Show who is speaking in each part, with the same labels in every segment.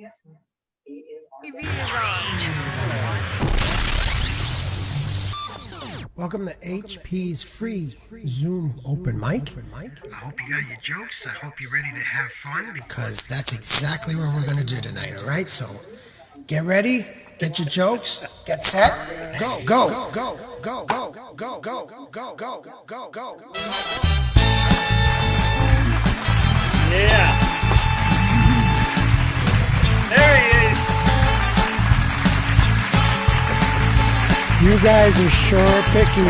Speaker 1: TV is on.
Speaker 2: Welcome to HP's free Zoom open mic.
Speaker 3: I hope you got your jokes. I hope you're ready to have fun
Speaker 2: Because that's exactly what we're going to do tonight, all right? So get ready, get your jokes, get set, go, go, go, go, go, go, go, go, go, go, go, go, go.
Speaker 4: Yeah. There he is.
Speaker 2: You guys are sure picky.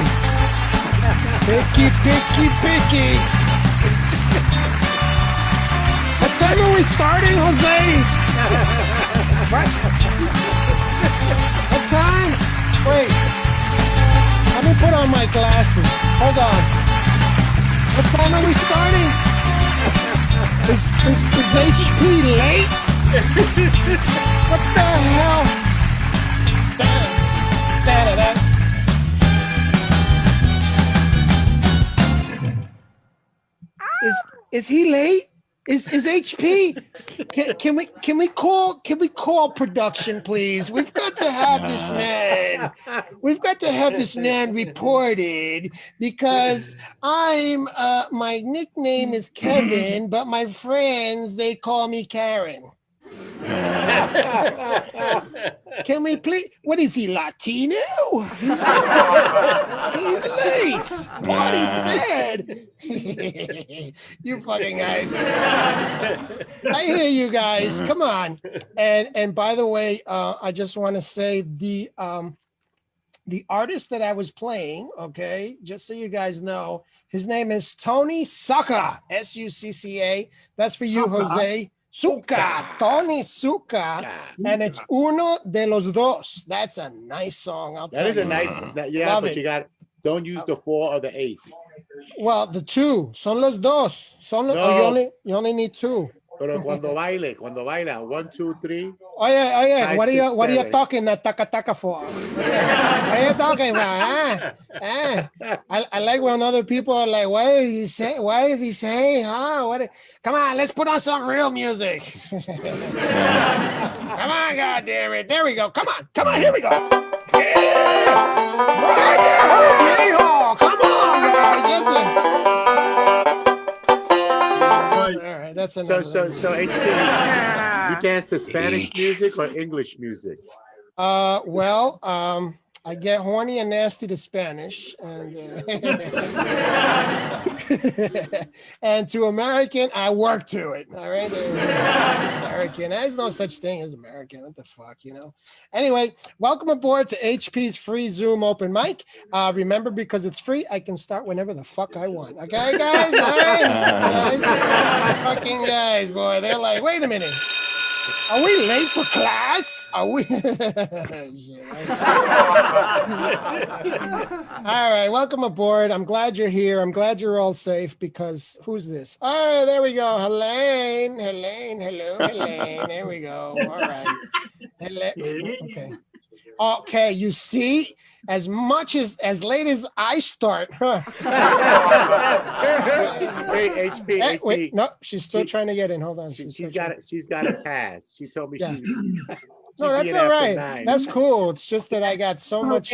Speaker 2: Picky, picky, picky. What time are we starting, Jose? What? What time? Wait. Let me put on my glasses. Hold on. What time are we starting? Is HP late? What the hell? Is he late? Is HP? Can we call production, please? We've got to have this man. We've got to have this man reported because my nickname is Kevin, but my friends they call me Karen. Can we please? What is he, Latino? He's late. What he said. You fucking guys. I hear you guys. Come on. And by the way, I just want to say the artist that I was playing, okay, just so you guys know, his name is Tony Succa, Succa. That's for you, Jose. Succa, Tony Succa, and it's Uno de los Dos. That's a nice song. I'll tell you.
Speaker 4: That is a nice, yeah,
Speaker 2: Love
Speaker 4: but
Speaker 2: it.
Speaker 4: you got, don't use the 4 or the 8.
Speaker 2: Well, the two, son los dos.
Speaker 4: No.
Speaker 2: You only need 2.
Speaker 4: Pero cuando baila, 1, 2, 3.
Speaker 2: Oh yeah.
Speaker 4: 5,
Speaker 2: What are
Speaker 4: 6,
Speaker 2: you
Speaker 4: 7.
Speaker 2: talking that taka for? What are you talking about? I like when other people are like, what is he saying? Huh? Come on, let's put on some real music. Come on, God damn it. There we go. Come on, here we go. Yeah! Right there, yeehaw! Come on, guys. All right, that's enough.
Speaker 4: So HP, you dance to Spanish music or English music?
Speaker 2: Well, I get horny and nasty to Spanish, and and to American, I work to it. All right, American. There's no such thing as American. What the fuck, you know? Anyway, welcome aboard to HP's free Zoom open mic. Remember, because it's free, I can start whenever the fuck I want. Okay, guys. All right? Fucking guys, boy. They're like, wait a minute. Are we late for class? Are we? Shit. All right, welcome aboard. I'm glad you're here. I'm glad you're all safe because who's this? Oh, there we go. Helene. Hello, Helene. There we go. All right. Okay. Okay, you see, as late as I start, huh?
Speaker 4: Hey, HP.
Speaker 2: Wait, no, she's still trying to get in. Hold on.
Speaker 4: She's got a pass. She told me
Speaker 2: Yeah.
Speaker 4: she
Speaker 2: No, that's
Speaker 4: being
Speaker 2: all
Speaker 4: after
Speaker 2: right.
Speaker 4: 9.
Speaker 2: That's cool. It's just that I got so much.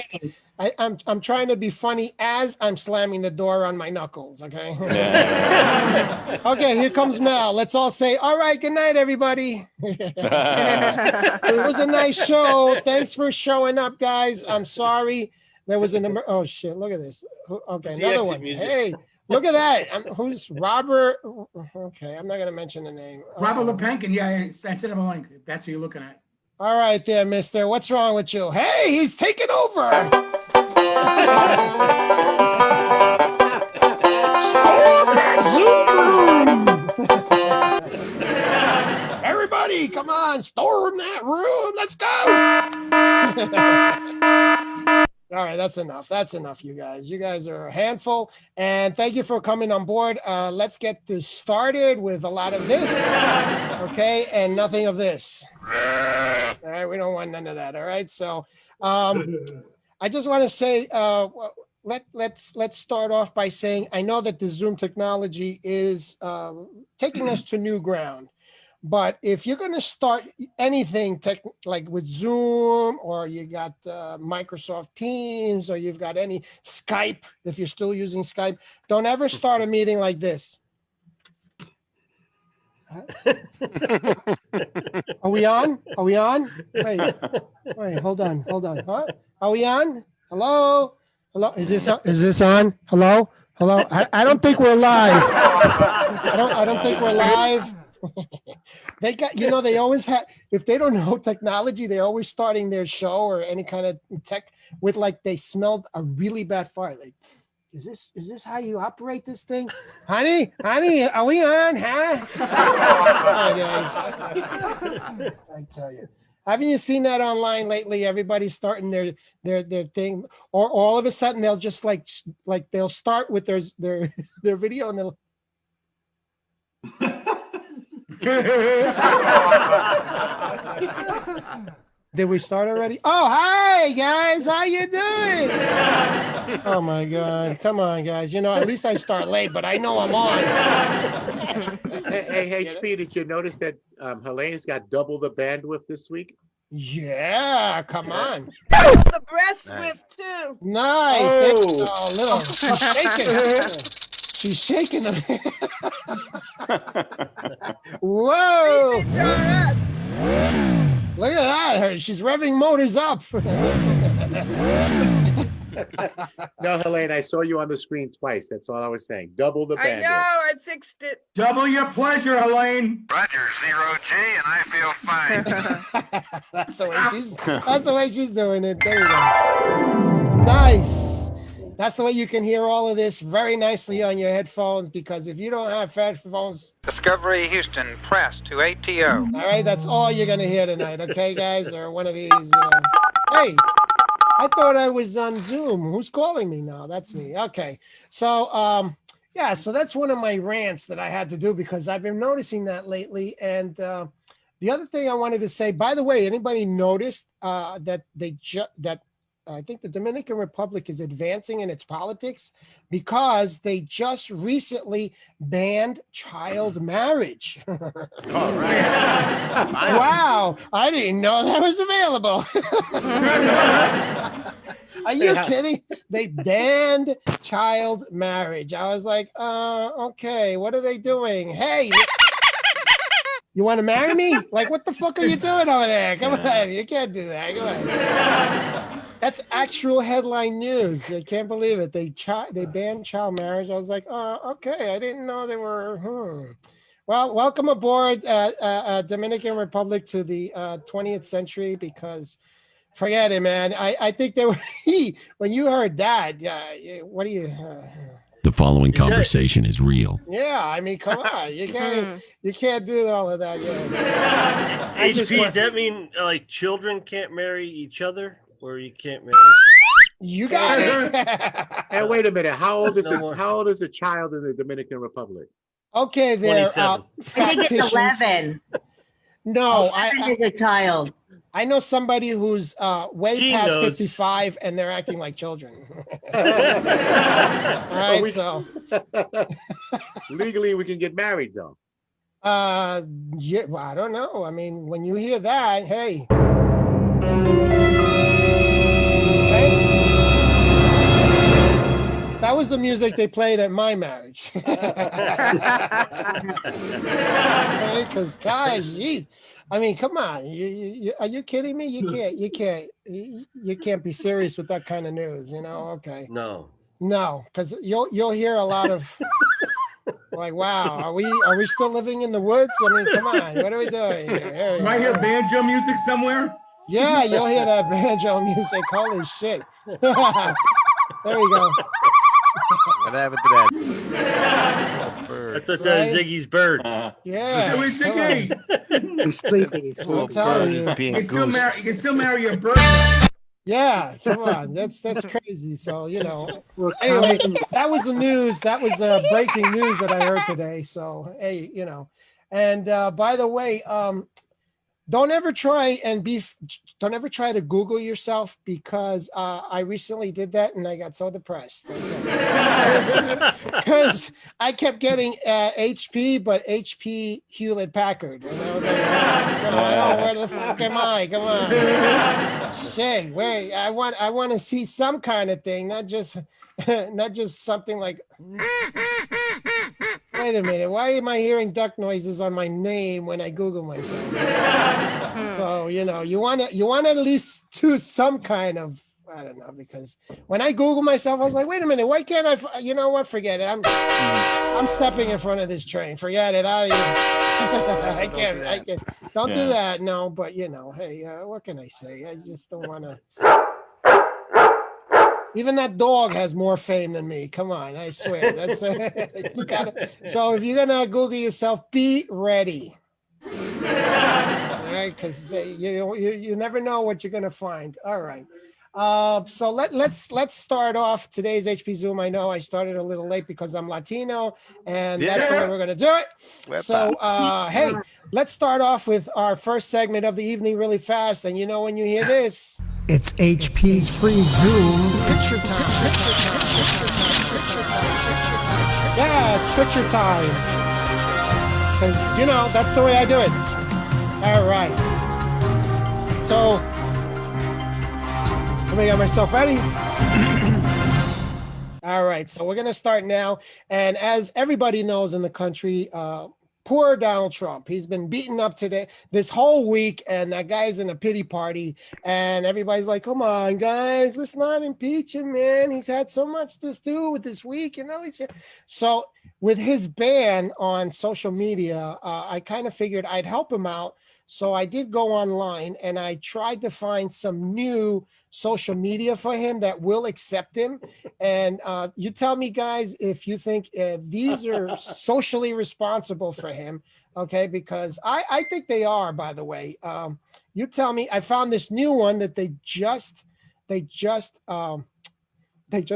Speaker 2: I'm trying to be funny as I'm slamming the door on my knuckles. Okay. Okay. Here comes Mel. Let's all say, all right. Good night, everybody. It was a nice show. Thanks for showing up, guys. I'm sorry. There was oh shit. Look at this. Okay. Another one. Hey. Look at that. Who's Robert? Okay. I'm not going to mention the name.
Speaker 5: Robert Lepenkin. Yeah, I sent him a link. That's who you're looking at.
Speaker 2: All right there, mister. What's wrong with you? Hey, he's taking over. Storm that Zoom room. Everybody, come on. Storm that room. Let's go. All right, that's enough. That's enough, you guys. You guys are a handful. And thank you for coming on board. Let's get this started with a lot of this, okay, and nothing of this. All right, we don't want none of that, all right? So I just want to say, let's start off by saying, I know that the Zoom technology is taking us to new ground. But if you're going to start anything like with Zoom, or you got Microsoft Teams, or you've got any Skype, if you're still using Skype, don't ever start a meeting like this. Are we on? Are we on? Wait, hold on. Huh? Are we on? Hello? Is this on? Hello? I don't think we're live. I don't think we're live. They got, they always have, if they don't know technology, they're always starting their show or any kind of tech with like they smelled a really bad fire. Like, is this how you operate this thing? Honey, are we on, huh? Hi, guys. I tell you. Haven't you seen that online lately? Everybody's starting their thing, or all of a sudden they'll just like they'll start with their video and they'll Did we start already? Oh, hi guys, how you doing? Oh my God, come on guys. At least I start late, but I know I'm on.
Speaker 4: Hey, HP, did you notice that Helene's got double the bandwidth this week?
Speaker 2: Yeah, come on.
Speaker 1: The breast whip too.
Speaker 2: Nice.
Speaker 4: Oh.
Speaker 2: Little. She's shaking. She's shaking. Whoa. Look at that. She's revving motors up.
Speaker 4: No, Helene, I saw you on the screen twice. That's all I was saying. Double the bandwidth.
Speaker 1: I know, I fixed it.
Speaker 5: Double your pleasure, Helene.
Speaker 6: Roger, 0G, and I feel fine.
Speaker 2: That's the way she's doing it. There you go. Nice. That's the way you can hear all of this very nicely on your headphones, because if you don't have headphones.
Speaker 6: Discovery Houston, press to ATO.
Speaker 2: All right, that's all you're going to hear tonight. Okay, guys? Or one of these. Hey, I thought I was on Zoom. Who's calling me now? That's me. Okay. So, yeah, so that's one of my rants that I had to do because I've been noticing that lately. And the other thing I wanted to say, by the way, anybody noticed that I think the Dominican Republic is advancing in its politics because they just recently banned child marriage.
Speaker 7: All right.
Speaker 2: Wow, I didn't know that was available. Are you kidding? They banned child marriage. I was like, okay, what are they doing? Hey, you want to marry me? Like, what the fuck are you doing over there? Come on, you can't do that. Come on. That's actual headline news. I can't believe it. They banned child marriage. I was like, oh, okay. I didn't know they were. Well, welcome aboard, Dominican Republic, to the 20th century, because forget it, man. I think they were, when you heard that, what do you...
Speaker 8: The following conversation is real.
Speaker 2: Yeah, I mean, come on. You can't do all of that. Yeah.
Speaker 9: HP, does that mean like children can't marry each other? Or you can't marry.
Speaker 2: You got it.
Speaker 4: Hey, wait a minute. How old is a child in the Dominican Republic?
Speaker 2: Okay, there.
Speaker 9: I
Speaker 10: think it's 11.
Speaker 2: No,
Speaker 10: 11 is a child.
Speaker 2: I know somebody who's way
Speaker 9: She
Speaker 2: past
Speaker 9: knows.
Speaker 2: 55 and they're acting like children. All right, so
Speaker 4: Legally, we can get married, though.
Speaker 2: yeah, well, I don't know. I mean, when you hear that, hey. That was the music they played at my marriage. Because, gosh, jeez. I mean, come on. Are you kidding me? You can't be serious with that kind of news, Okay.
Speaker 9: No,
Speaker 2: because you'll hear a lot of like, wow, are we still living in the woods? I mean, come on, what are we doing here?
Speaker 5: Do I hear banjo music somewhere?
Speaker 2: Yeah, you'll hear that banjo music. Holy shit. There we go.
Speaker 7: What happened to that?
Speaker 9: I thought that was Ziggy's bird.
Speaker 2: Yeah.
Speaker 5: It was Ziggy.
Speaker 2: He's sleeping.
Speaker 7: Little
Speaker 2: telling
Speaker 7: bird
Speaker 2: you.
Speaker 7: is being
Speaker 5: You
Speaker 7: goosed.
Speaker 5: can still marry your bird.
Speaker 2: Yeah, come on. That's crazy. So, anyway, that was the news. That was breaking news that I heard today. So, hey, and by the way, don't ever try to Google yourself, because I recently did that and I got so depressed. Because I kept getting HP, but HP Hewlett Packard. And I was like, oh, where the fuck am I? Come on. Shit, wait, I want to see some kind of thing, not just something like, wait a minute, why am I hearing duck noises on my name when I Google myself? So, you want to at least do some kind of, I don't know, because when I Google myself, I was like, wait a minute, why can't I, you know what, forget it. I'm stepping in front of this train. Forget it. I can't, don't do that. No, but hey, what can I say? I just don't want to. Even that dog has more fame than me. Come on, I swear. That's you gotta. So if you're gonna Google yourself, be ready. All right, because you never know what you're gonna find. All right. So let's start off today's HP Zoom. I know I started a little late because I'm Latino, and that's the way we're gonna do it. So hey, let's start off with our first segment of the evening really fast. And when you hear this.
Speaker 3: It's HP's free Zoom.
Speaker 2: Picture time. Yeah, it's picture time. Because, that's the way I do it. All right. So, let me get myself ready. All right. So, we're going to start now. And as everybody knows in the country, poor Donald Trump. He's been beaten up this whole week, and that guy's in a pity party. And everybody's like, come on, guys, let's not impeach him, man. He's had so much to do with this week. So with his ban on social media, I kind of figured I'd help him out. So I did go online and I tried to find some new social media for him that will accept him. And you tell me, guys, if you think these are socially responsible for him. Okay, because I think they are, by the way. You tell me. I found this new one that they just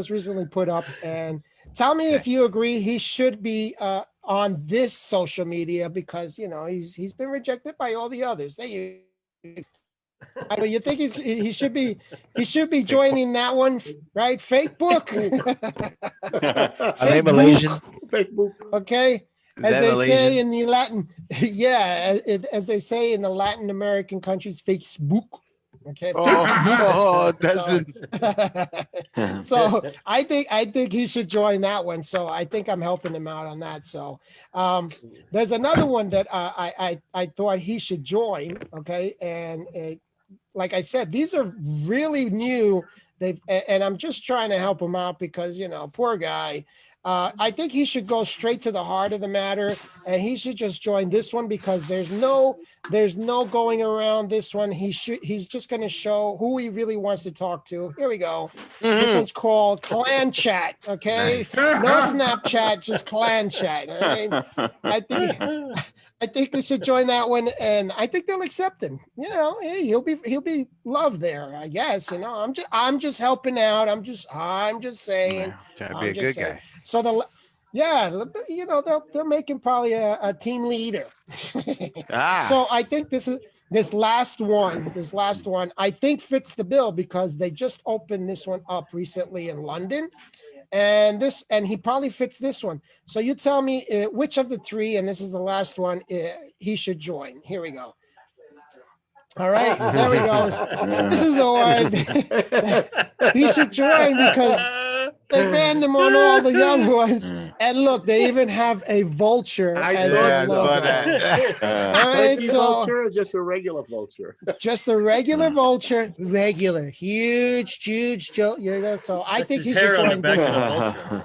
Speaker 2: recently put up, and tell me if you agree he should be on this social media, because he's been rejected by all the others. You think he should be joining that one, right? Fake book.
Speaker 7: Are they Malaysian?
Speaker 4: Fake book.
Speaker 2: Okay. As they say in the Latin, as they say in the Latin American countries, Facebook. Okay.
Speaker 7: Doesn't.
Speaker 2: So I think he should join that one. So I think I'm helping him out on that. So there's another one that I thought he should join. Okay, and like I said, these are really new. And I'm just trying to help him out because poor guy. I think he should go straight to the heart of the matter, and he should just join this one because there's no going around this one. He's just going to show who he really wants to talk to. Here we go. This one's called Clan Chat. Okay, no Snapchat, just Clan Chat. All right? I think we should join that one, and I think they'll accept him. Hey, he'll be loved there. I guess. I'm just helping out. I'm just saying.
Speaker 7: Trying to be a good guy.
Speaker 2: So they'll make him probably a team leader. So I think this last one, I think fits the bill because they just opened this one up recently in London. And he probably fits this one. So you tell me which of the three, and this is the last one, he should join. Here we go. All right, there we go. This is the one he should join because they banned him on all the other ones. And look, they even have a vulture.
Speaker 4: I
Speaker 7: saw that.
Speaker 2: All right, so
Speaker 4: vulture or just a regular vulture?
Speaker 2: Just a regular vulture, huge, So I think he should join this one.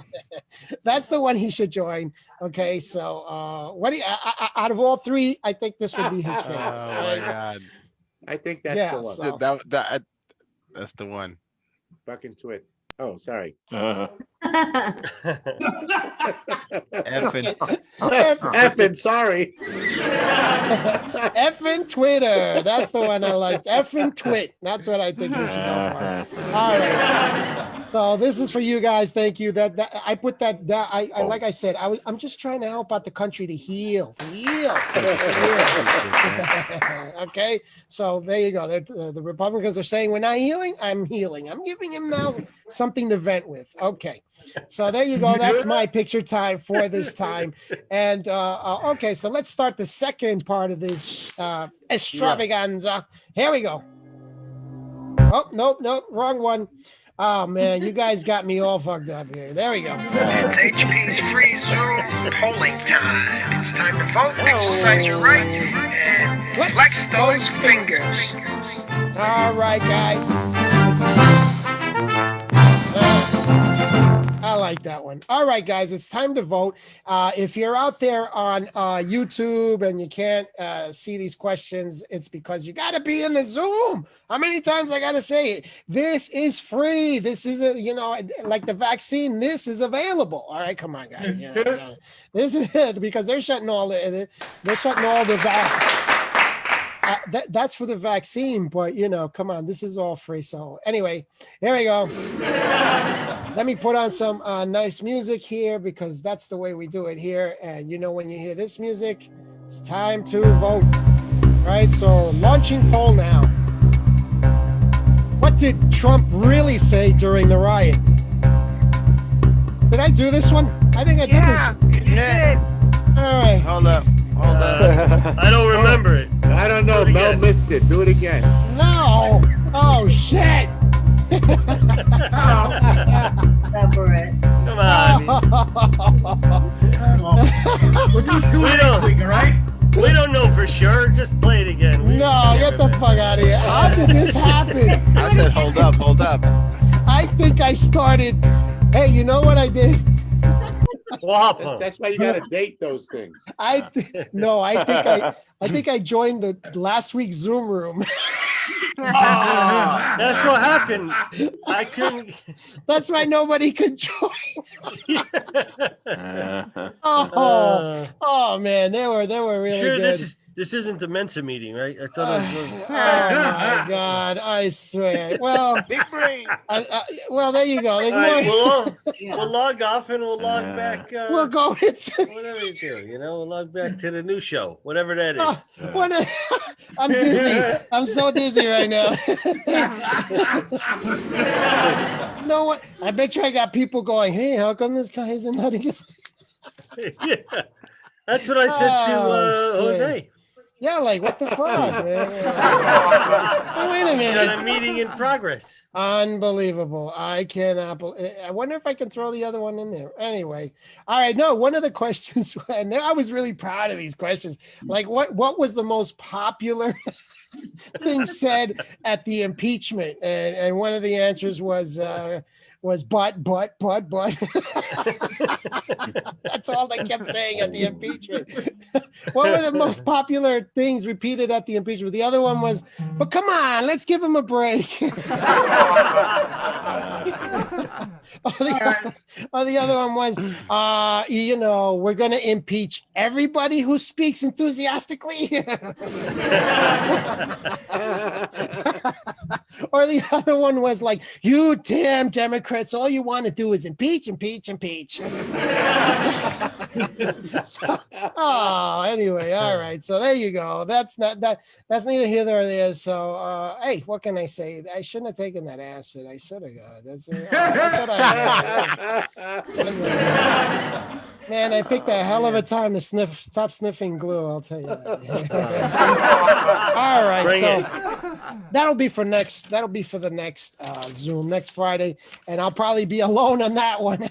Speaker 2: That's the one he should join. Okay, so what do you, out of all three, I think this would be his favorite.
Speaker 7: Oh my God.
Speaker 4: I think that's the one.
Speaker 2: So.
Speaker 7: That's the one.
Speaker 4: Fucking twit. Oh, sorry. Effing sorry.
Speaker 2: Effing Twitter. That's the one I like. Effing twit. That's what I think you should go for. All right. So this is for you guys. Thank you. That I put that. I like I said. I'm just trying to help out the country to heal. Okay. So there you go. The Republicans are saying we're not healing. I'm healing. I'm giving him now something to vent with. Okay. So there you go. That's my picture time for this time. And okay. So let's start the second part of this extravaganza. Here we go. Oh, nope, wrong one. Oh, man, you guys got me all fucked up here. There we go.
Speaker 3: It's HP's free Zoom polling time. It's time to vote, exercise your right, and flex those fingers.
Speaker 2: All right, guys. I like that one. All right, guys, it's time to vote. If you're out there on YouTube and you can't see these questions, it's because you got to be in the Zoom. How many times I got to say it? This is free. This is like the vaccine. This is available. All right, come on, guys. This is it because they're shutting all the that's for the vaccine, but come on, this is all free. So anyway, here we go. Let me put on some nice music here because that's the way we do it here. And when you hear this music, it's time to vote. Right? So launching poll now. What did Trump really say during the riot? Did I do this one? I think I did this.
Speaker 7: Yeah.
Speaker 2: All right.
Speaker 7: Hold up.
Speaker 9: I don't remember it.
Speaker 4: I don't know. Mel missed it. Do it again.
Speaker 2: No. Oh, shit.
Speaker 10: Remember it.
Speaker 9: Come on.
Speaker 5: We'll do two next week, all right?
Speaker 9: We don't know for sure. Just play it again.
Speaker 2: No, get the fuck out of here. How did this happen?
Speaker 7: I said, hold up.
Speaker 2: I think I started. Hey, you know what I did?
Speaker 4: That's why you got to date those things.
Speaker 2: I think I joined the last week's Zoom room.
Speaker 9: That's what happened. I couldn't.
Speaker 2: That's why nobody could join. Oh man, they were really
Speaker 9: sure,
Speaker 2: good.
Speaker 9: This isn't the Mensa meeting, right? I thought it was.
Speaker 2: Oh my God, I swear. Well,
Speaker 7: Big brain.
Speaker 2: well, there you go. There's
Speaker 9: All right,
Speaker 2: more.
Speaker 9: we'll log off and we'll log back.
Speaker 2: We'll go into
Speaker 9: Whatever you do, we'll log back to the new show, whatever that is.
Speaker 2: I'm dizzy. I'm so dizzy right now. No what? I bet you I got people going, hey, how come this guy isn't letting us?
Speaker 9: Yeah. That's what I said to Jose.
Speaker 2: Yeah, like what the fuck, man? Oh, wait a minute.
Speaker 9: Got a meeting in progress.
Speaker 2: Unbelievable. I cannot. I wonder if I can throw the other one in there. Anyway, all right. No, one of the questions, and I was really proud of these questions. Like, what was the most popular thing said at the impeachment? And one of the answers was but. That's all they kept saying at the impeachment. What were the most popular things repeated at the impeachment? The other one was, but come on, let's give him a break. Or the other one was, we're going to impeach everybody who speaks enthusiastically. Or the other one was like, you damn Democrats, all you want to do is impeach. Anyway, all right. So there you go. That's neither here nor there. So, hey, what can I say? I shouldn't have taken that acid. I should have. That's what I did. Man, I picked a hell of a time to stop sniffing glue. I'll tell you that. All right,
Speaker 9: Bring
Speaker 2: so
Speaker 9: it.
Speaker 2: that'll be for the next Zoom next Friday, and I'll probably be alone on that one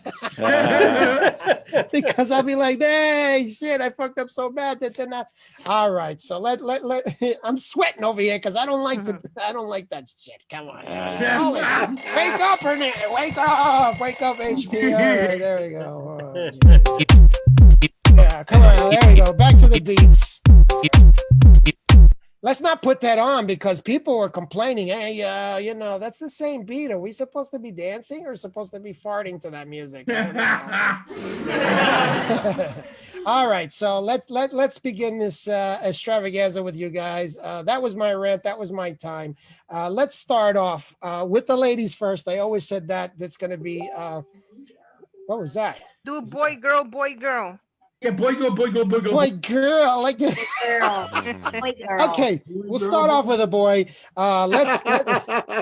Speaker 2: because I'll be like, "Hey, shit, I fucked up so bad that they're not." All right, so let I'm sweating over here because I don't like that shit. Come on, wake up, Renee, wake up, HP. All right, there we go. Yeah, come on, there we go. Back to the beats. Let's not put that on because people were complaining. Hey, that's the same beat. Are we supposed to be dancing or supposed to be farting to that music? All right, so let's begin this extravaganza with you guys. That was my rant. That was my time. Let's start off with the ladies first. I always said that. That's going to be what was that?
Speaker 1: Do boy, girl, boy, girl.
Speaker 5: Yeah, boy, go, boy, go, boy, go.
Speaker 2: Boy, girl. I like to.
Speaker 10: Girl. Boy, girl.
Speaker 2: Okay, we'll start off with a boy. Let's.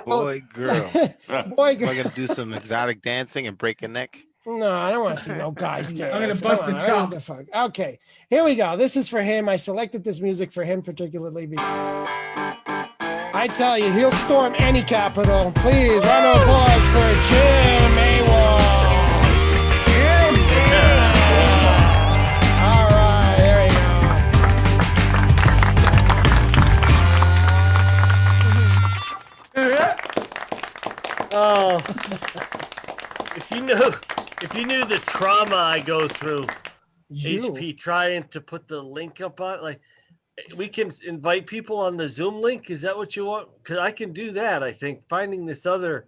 Speaker 7: Boy, girl.
Speaker 2: Boy,
Speaker 7: Am I
Speaker 2: girl.
Speaker 7: gonna do some exotic dancing and break a neck?
Speaker 2: No, I don't want to see no guys
Speaker 5: I'm
Speaker 2: dance.
Speaker 5: gonna bust
Speaker 2: Come
Speaker 5: the
Speaker 2: on,
Speaker 5: chop.
Speaker 2: what the fuck? Okay, here we go. This is for him. I selected this music for him particularly because I tell you, he'll storm any capital. Please, round of applause for Jim Awol. All right, there we
Speaker 9: Oh, if you knew the trauma I go through,
Speaker 2: You.
Speaker 9: HP trying to put the link up on, like, we can invite people on the Zoom link. Is that what you want? Because I can do that. I think finding this other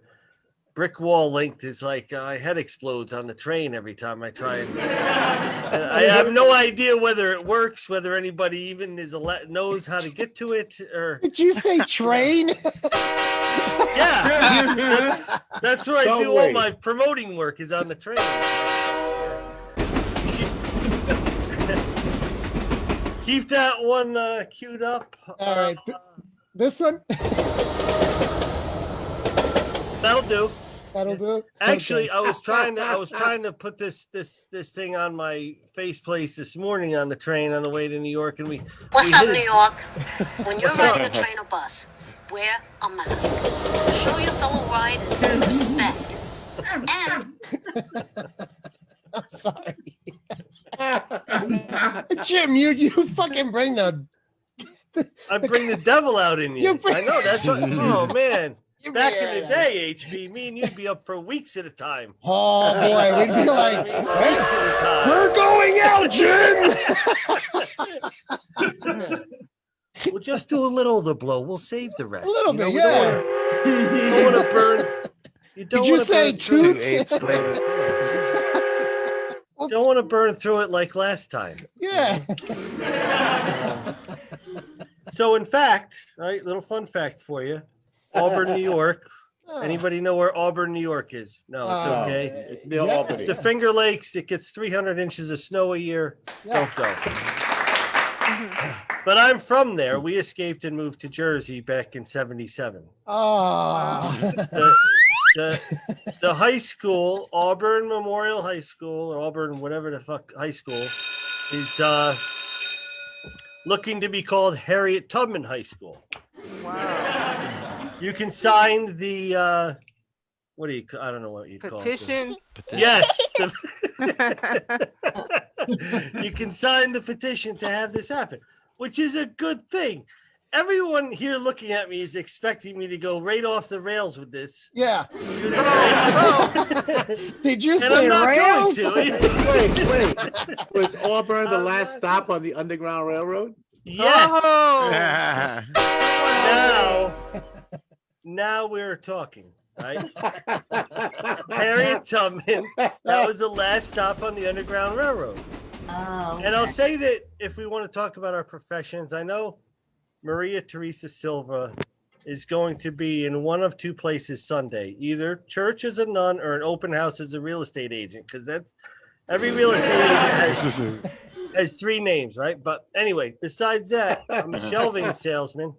Speaker 9: brick wall link is like my head explodes on the train every time I try and I have no idea whether it works, whether anybody even knows how to get to it, or
Speaker 2: Did you say train?
Speaker 9: yeah, that's where I do all
Speaker 4: Subway.
Speaker 9: my promoting work is on the train. Keep that one queued up.
Speaker 2: All right, this one.
Speaker 9: That'll do.
Speaker 2: That'll do.
Speaker 9: Actually,
Speaker 2: Okay.
Speaker 9: I was trying to put this thing on my faceplace this morning on the train on the way to New York, and
Speaker 11: What's
Speaker 9: we
Speaker 11: up,
Speaker 9: hit
Speaker 11: New
Speaker 9: it.
Speaker 11: York? When you're
Speaker 9: What's
Speaker 11: riding a
Speaker 9: up?
Speaker 11: train or bus, wear a mask. Show your fellow riders respect. And
Speaker 2: I'm sorry. Jim, you fucking bring the.
Speaker 9: I bring the devil out in you.
Speaker 2: You bring-
Speaker 9: I know that's what. Oh man,
Speaker 2: You
Speaker 9: back
Speaker 2: bring
Speaker 9: in
Speaker 2: it
Speaker 9: the
Speaker 2: out.
Speaker 9: day, HB, me and you'd be up for weeks at a time.
Speaker 2: Oh boy, we'd be like,
Speaker 9: Weeks at a time.
Speaker 2: we're going out, Jim.
Speaker 9: We'll just do a little of the blow. We'll save the rest.
Speaker 2: A little
Speaker 9: You know,
Speaker 2: bit,
Speaker 9: we
Speaker 2: yeah.
Speaker 9: don't want to burn. You don't
Speaker 2: Did you
Speaker 9: wanna
Speaker 2: say
Speaker 9: burn through it.
Speaker 7: 2 8s later.
Speaker 9: Don't want to burn through it like last time.
Speaker 2: Yeah.
Speaker 9: So, in fact, right, little fun fact for you: Auburn, New York. Anybody know where Auburn, New York is? No, it's
Speaker 2: Oh.
Speaker 9: okay.
Speaker 4: It's near
Speaker 2: Yeah.
Speaker 4: Albany.
Speaker 9: It's the Finger Lakes. It gets 300 inches of snow a year.
Speaker 2: Yeah.
Speaker 9: Don't go. But I'm from there. We escaped and moved to Jersey back in '77.
Speaker 2: Oh.
Speaker 9: The high school, Auburn Memorial High School, or Auburn, whatever the fuck high school, is looking to be called Harriet Tubman High School.
Speaker 1: Wow.
Speaker 9: You can sign the what do you? I don't know what you call it.
Speaker 1: Petition.
Speaker 9: Yes. You can sign the petition to have this happen, which is a good thing. Everyone here looking at me is expecting me to go right off the rails with this.
Speaker 2: Yeah.
Speaker 9: Do the train.
Speaker 2: Did you
Speaker 9: And
Speaker 2: say
Speaker 9: I'm not
Speaker 2: rails?
Speaker 9: going to.
Speaker 4: Wait. Was Auburn the last stop on the Underground Railroad?
Speaker 9: Yes.
Speaker 1: Oh.
Speaker 9: Now we're talking, right? Harriet Tubman, that was the last stop on the Underground Railroad.
Speaker 10: Oh,
Speaker 9: And I'll say that if we want to talk about our professions, I know Maria Teresa Silva is going to be in one of two places Sunday, either church as a nun or an open house as a real estate agent, because that's every real estate agent has three names, right? But anyway, besides that, I'm a shelving salesman,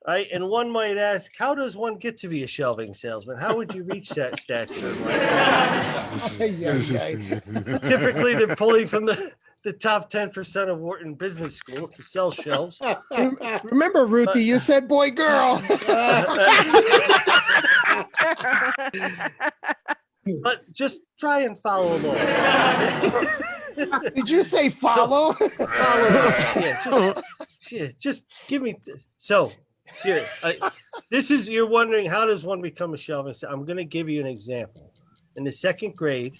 Speaker 9: right? And one might ask, how does one get to be a shelving salesman? How would you reach that stature? Typically, they're pulling from the top 10% of Wharton Business School to sell shelves.
Speaker 2: Remember, Ruthie, you said boy, girl.
Speaker 9: But just try and follow along.
Speaker 2: Did you say follow?
Speaker 9: Just give me. So, here, this is, you're wondering, how does one become a shelving? I'm going to give you an example. In the second grade,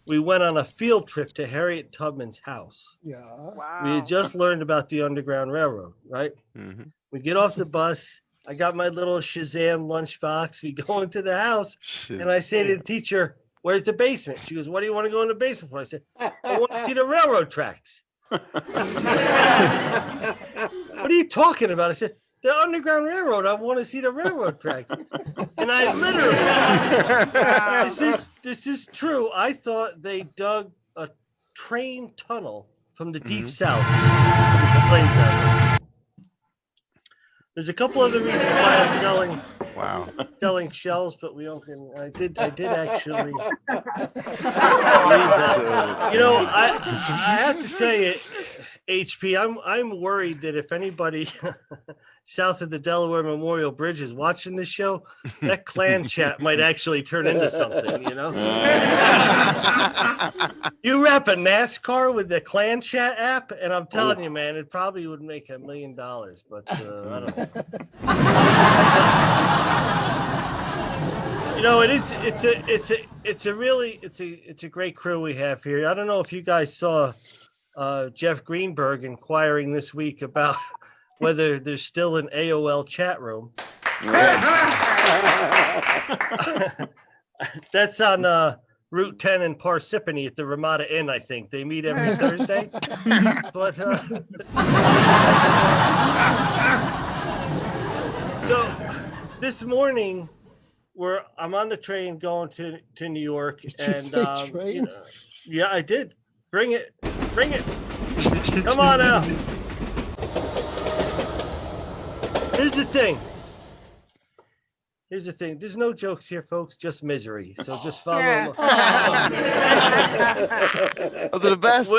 Speaker 9: we went on a field trip to Harriet Tubman's house.
Speaker 2: Yeah.
Speaker 1: Wow.
Speaker 9: We had just learned about the Underground Railroad, right?
Speaker 7: Mhm.
Speaker 9: We get off the bus. I got my little Shazam lunchbox. We go into the house, and I say to the teacher, where's the basement? She goes, what do you want to go in the basement for? I said, I want to see the railroad tracks. What are you talking about? I said, the Underground Railroad. I want to see the railroad tracks. And I literally, this is true. I thought they dug a train tunnel from the deep south. The slave driver. There's a couple other reasons why I'm selling shells, but we don't. I did actually. You know, I have to tell you, HP, I'm worried that if anybody south of the Delaware Memorial Bridge is watching this show, that clan chat might actually turn into something, you know? You wrap a NASCAR with the clan chat app, and I'm telling you, man, it probably would make $1 million, but I don't know. You know, it's a great crew we have here. I don't know if you guys saw Jeff Greenberg inquiring this week about whether there's still an AOL chat room. That's on Route 10 in Parsippany at the Ramada Inn, I think. They meet every Thursday. But so this morning, I'm on the train going to New York.
Speaker 2: Did you say train?
Speaker 9: You know, yeah, I did. Bring it. Come on out. Here's the thing. There's no jokes here, folks, just misery. So just follow along.
Speaker 7: Those are the best.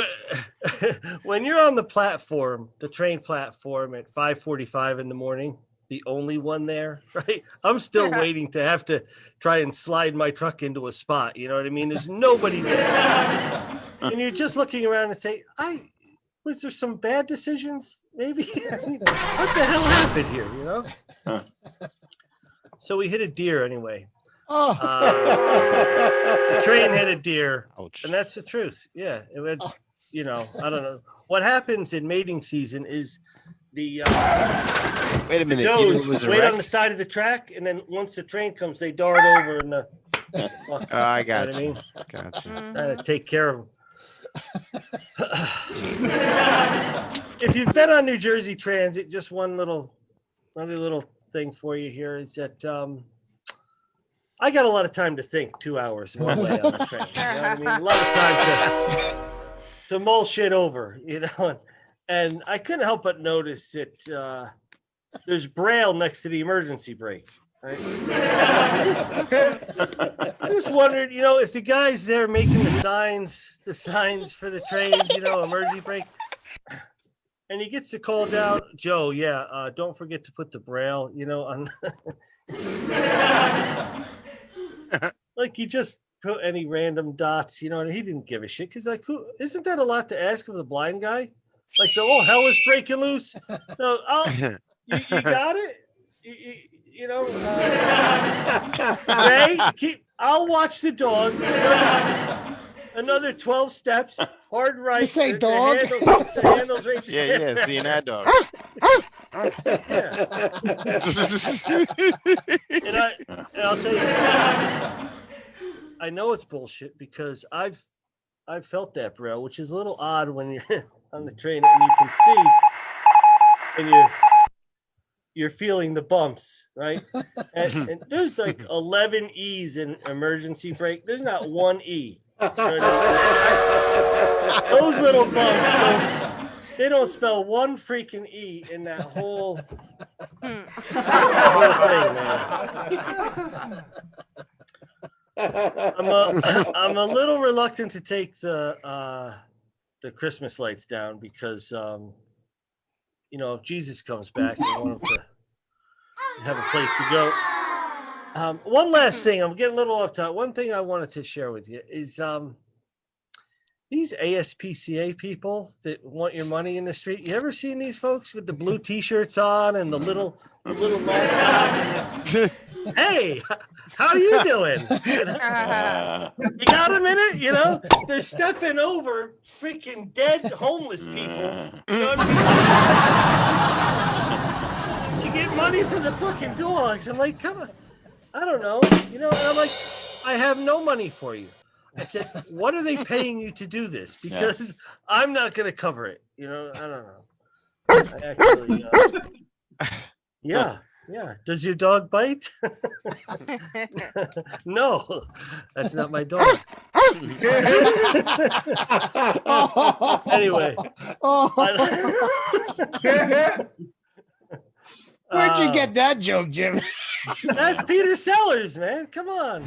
Speaker 9: When you're on the platform, the train platform at 5:45 in the morning, the only one there, right? I'm still waiting to have to try and slide my truck into a spot. You know what I mean? There's nobody there. And you're just looking around and say, was there some bad decisions? Maybe. What the hell happened here, you know? So we hit a deer anyway. The train hit a deer.
Speaker 7: Ouch.
Speaker 9: And that's the truth. Yeah. It would, you know, I don't know. What happens in mating season is the
Speaker 7: wait a minute.
Speaker 9: does wait on the side of the track, and then once the train comes, they dart over and
Speaker 7: I got
Speaker 9: what I
Speaker 7: you.
Speaker 9: mean?
Speaker 7: Got you.
Speaker 9: Trying to take care of them. If you've been on New Jersey Transit, just another little thing for you here is that I got a lot of time to think. 2 hours one way on the train. You know what I mean? A lot of time to mull shit over, you know. And I couldn't help but notice that there's Braille next to the emergency brake. Right? I just wondered, you know, if the guys there making the signs for the trains, you know, emergency brake, and he gets the call down, Joe, don't forget to put the Braille, you know, on. Like he just put any random dots, you know, and he didn't give a shit because, like, isn't that a lot to ask of the blind guy? Like the whole hell is breaking loose. No, you got it. You know, Ray, I'll watch the dog. Another 12 steps, hard right.
Speaker 2: You say dog?
Speaker 9: The handle's right there.
Speaker 7: Yeah, seeing that dog.
Speaker 9: And I'll tell you this, I know it's bullshit because I've felt that, bro, which is a little odd when you're on the train and you can see and you're feeling the bumps, right? And there's like 11 E's in emergency brake. There's not one E. Those little bumps, they don't spell one freaking E in that whole thing, man. I'm a little reluctant to take the Christmas lights down because you know, if Jesus comes back, I want him to have a place to go. One last thing, I'm getting a little off topic. One thing I wanted to share with you is these ASPCA people that want your money in the street. You ever seen these folks with the blue T-shirts on and the little laptop? Hey, how you doing? You got a minute? You know, they're stepping over freaking dead homeless people. You know what I mean? You get money for the fucking dogs. I'm like, come on. I don't know. You know, and I'm like, I have no money for you. I said, what are they paying you to do this? Because I'm not going to cover it. You know, I don't know. I actually, yeah. Does your dog bite? No, that's not my dog. Anyway.
Speaker 2: Where'd you get that joke, Jim?
Speaker 9: That's Peter Sellers, man. Come on.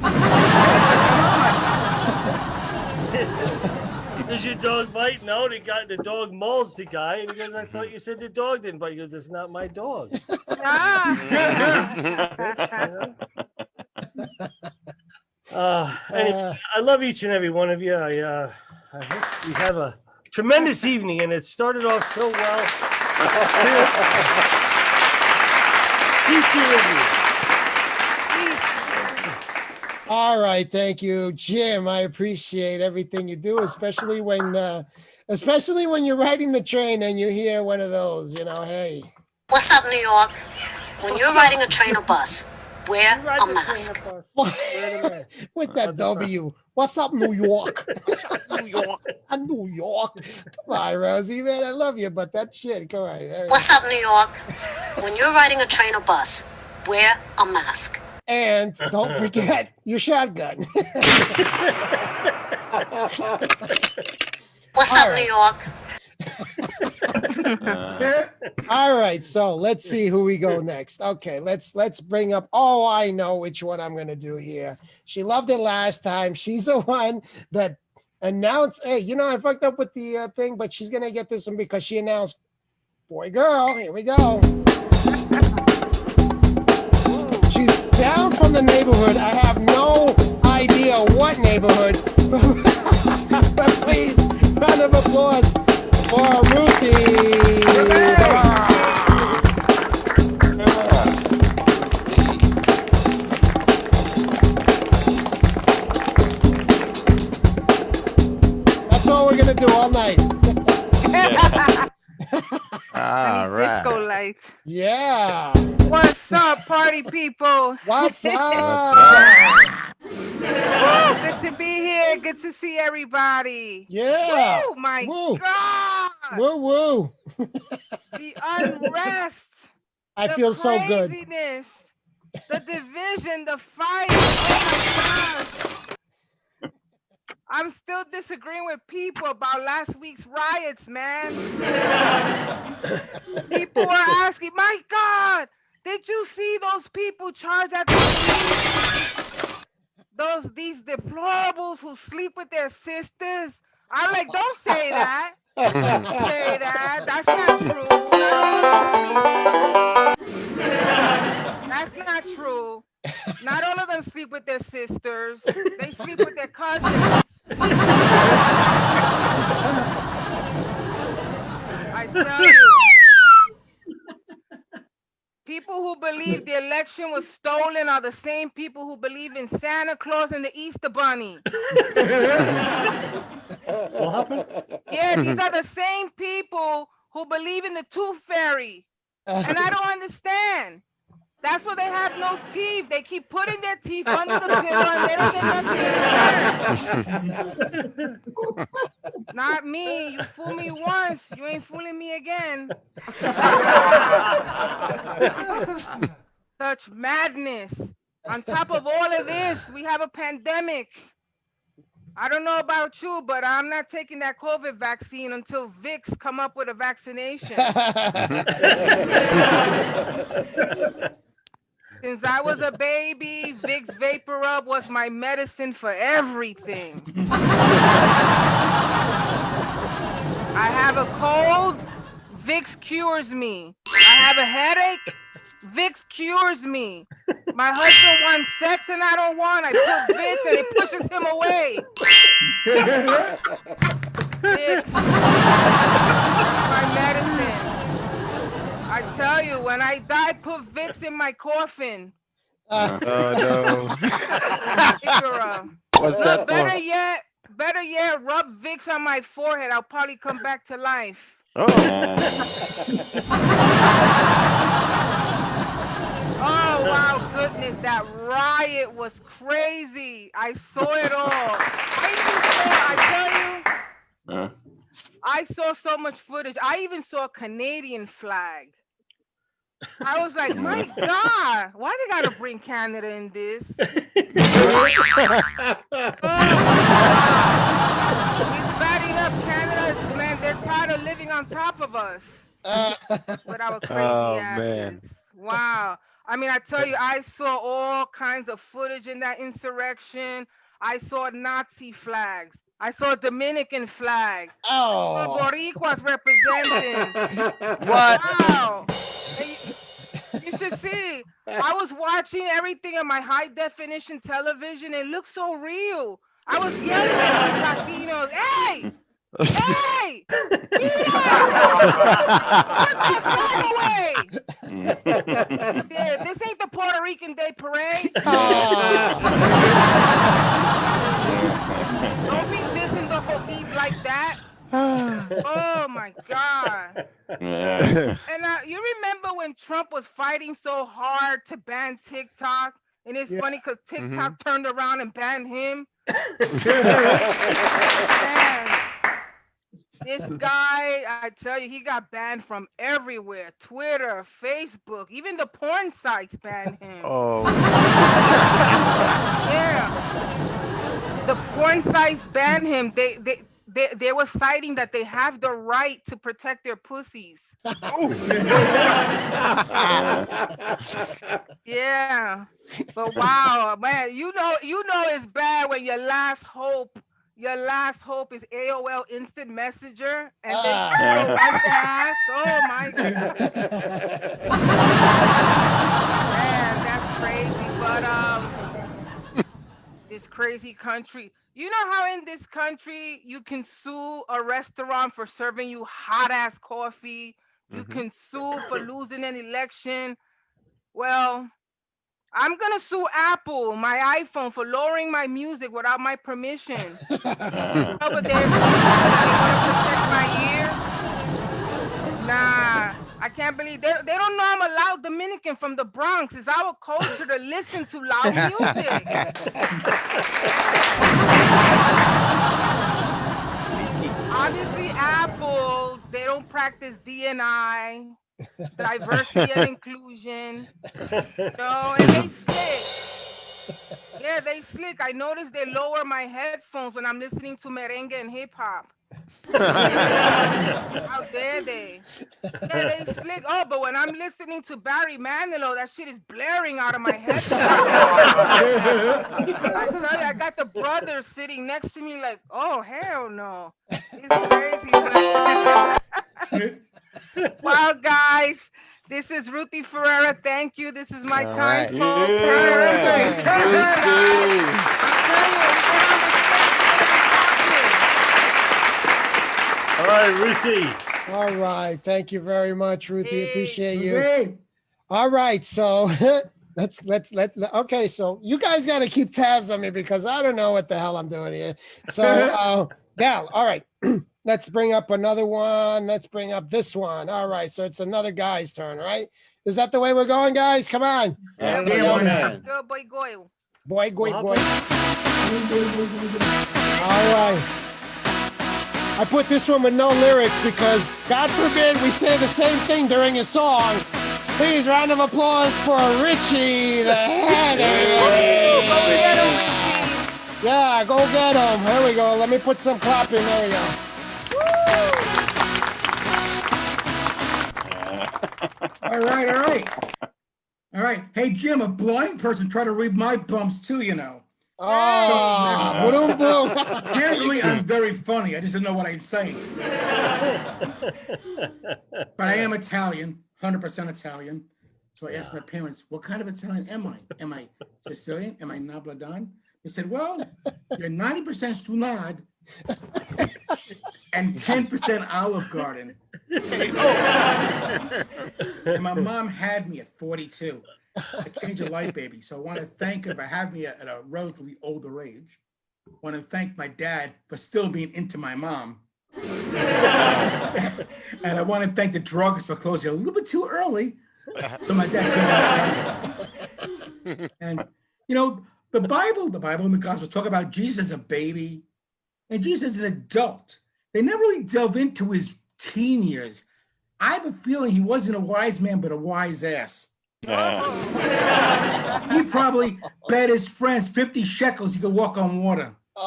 Speaker 9: Does your dog bite? No, the dog mauls the guy. And he goes, I thought you said the dog didn't bite. He goes, it's not my dog. Anyway, I love each and every one of you. I hope we have a tremendous evening, and it started off so well. Peace be with you.
Speaker 2: All right, thank you, Jim. I appreciate everything you do, especially when you're riding the train and you hear one of those. You know, hey.
Speaker 11: What's up, New York? When you're riding a train or bus, wear a mask.
Speaker 2: With that W. What's up, New York? New York. New York. Come on, Rosie, man. I love you, but that shit. Come on.
Speaker 11: What's up, New York? When you're riding a train or bus, wear a mask.
Speaker 2: And don't forget your shotgun.
Speaker 11: What's up, New York?
Speaker 2: All right, so let's see who we go next. Okay, let's bring up. Oh, I know which one I'm gonna do here. She loved it last time. She's the one that announced. Hey, you know I fucked up with the thing, but she's gonna get this one because she announced. Boy, girl, here we go. She's down from the neighborhood. I have no idea what neighborhood. But please, round of applause for Ruthie. That's all we're gonna do all night.
Speaker 7: All right.
Speaker 1: Disco lights.
Speaker 2: Yeah.
Speaker 1: What's up, party people?
Speaker 2: What's up?
Speaker 1: Woo, good to be here. Good to see everybody.
Speaker 2: Yeah.
Speaker 1: Oh my
Speaker 2: Woo.
Speaker 1: God.
Speaker 2: Woo woo.
Speaker 1: The unrest.
Speaker 2: I
Speaker 1: the
Speaker 2: feel so good.
Speaker 1: craziness, The division, the fight. Oh my God. I'm still disagreeing with people about last week's riots, man. People are asking, my God, did you see those people charged at the police? These deplorables who sleep with their sisters? I'm like, don't say that. Don't say that. That's not true. That's not true. Not all of them sleep with their sisters. They sleep with their cousins. I tell you, people who believe the election was stolen are the same people who believe in Santa Claus and the Easter Bunny.
Speaker 9: What happened?
Speaker 1: Yeah, these are the same people who believe in the Tooth Fairy. And I don't understand. That's why they have no teeth. They keep putting their teeth under the pillow and they don't get nothing. Not me. You fool me once. You ain't fooling me again. Such madness. On top of all of this, we have a pandemic. I don't know about you, but I'm not taking that COVID vaccine until Vicks come up with a vaccination. Since I was a baby, Vicks Vapor Rub was my medicine for everything. I have a cold, Vicks cures me. I have a headache, Vicks cures me. My husband wants sex and I don't want. I put Vicks and it pushes him away. Vicks. My medicine. I tell you, when I die, put Vicks in my coffin.
Speaker 7: Oh no. What's that for?
Speaker 1: Better yet, rub Vicks on my forehead. I'll probably come back to life.
Speaker 7: Oh.
Speaker 1: Oh, wow, goodness, that riot it was crazy. I saw it all. I tell you, I saw so much footage. I even saw a Canadian flag. I was like, my God, why they gotta bring Canada in this? It's bad enough Canada, man, they're tired of living on top of us. With our crazy asses.
Speaker 7: man.
Speaker 1: Wow. I mean, I tell you, I saw all kinds of footage in that insurrection. I saw Nazi flags. I saw Dominican flags.
Speaker 2: Oh.
Speaker 1: Boricuas representing.
Speaker 7: What?
Speaker 1: Wow. And you should see. I was watching everything on my high definition television. It looked so real. I was yelling at the Latinos, hey! Hey! Put that flag away! Yeah, this ain't the Puerto Rican Day Parade. Don't be dissing the Hopi like that. Oh my God. And you remember when Trump was fighting so hard to ban TikTok? And it's funny because TikTok turned around and banned him. Man, this guy, I tell you, he got banned from everywhere. Twitter, Facebook, even the porn sites banned him.
Speaker 7: Oh.
Speaker 1: Yeah. The porn sites banned him. They were citing that they have the right to protect their pussies. Yeah. But wow, man, you know it's bad when your last hope is AOL Instant Messenger and they ass. Oh my God. Man, that's crazy. But this crazy country. You know how in this country you can sue a restaurant for serving you hot ass coffee? You can sue for losing an election. Well, I'm gonna sue Apple, my iPhone, for lowering my music without my permission. Over there, they wanna protect my ear. Nah, I can't believe they don't know I'm a loud Dominican from the Bronx. It's our culture to listen to loud music. Obviously, Apple, they don't practice D&I, diversity and inclusion. No, and they slick. Yeah, they slick. I noticed they lower my headphones when I'm listening to merengue and hip hop. How dare they? Yeah, they slick. Oh, but when I'm listening to Barry Manilow, that shit is blaring out of my head. I tell you, I got the brothers sitting next to me like, oh, hell no. It's crazy. Well, guys, this is Ruthie Ferreira. Thank you. This is my
Speaker 7: All
Speaker 1: time.
Speaker 9: All right, Ruthie.
Speaker 2: All right. Thank you very much, Ruthie.
Speaker 1: Hey.
Speaker 2: Appreciate you.
Speaker 5: Hey,
Speaker 2: All right. So okay. So you guys got to keep tabs on me because I don't know what the hell I'm doing here. So now, all right. Let's bring up another one. Let's bring up this one. All right. So it's another guy's turn, right? Is that the way we're going, guys? Come on.
Speaker 1: Yeah,
Speaker 2: Boy, boy. All right. I put this one with no lyrics because God forbid we say the same thing during a song. Please, round of applause for Richie the Headache. Yeah, go get him. Here we go. Let me put some clapping. There we go.
Speaker 5: all right. All right. Hey, Jim, a blind person tried to read my bumps too, you know.
Speaker 2: Oh, boom, boom.
Speaker 5: Apparently, I'm very funny. I just don't know what I'm saying. But I am Italian, 100% Italian. So I asked my parents, what kind of Italian am I? Am I Sicilian? Am I Nabladan? They said, well, you're 90% Stunad and 10% Olive Garden. And my mom had me at 42. I changed a light, baby. So I want to thank her for having me at a relatively older age. I want to thank my dad for still being into my mom. And I want to thank the drugs for closing a little bit too early. So my dad couldn't. And You know, the Bible and the Gospels talk about Jesus as a baby and Jesus as an adult. They never really delve into his teen years. I have a feeling he wasn't a wise man, but a wise ass. He probably bet his friends 50 shekels he could walk on water. You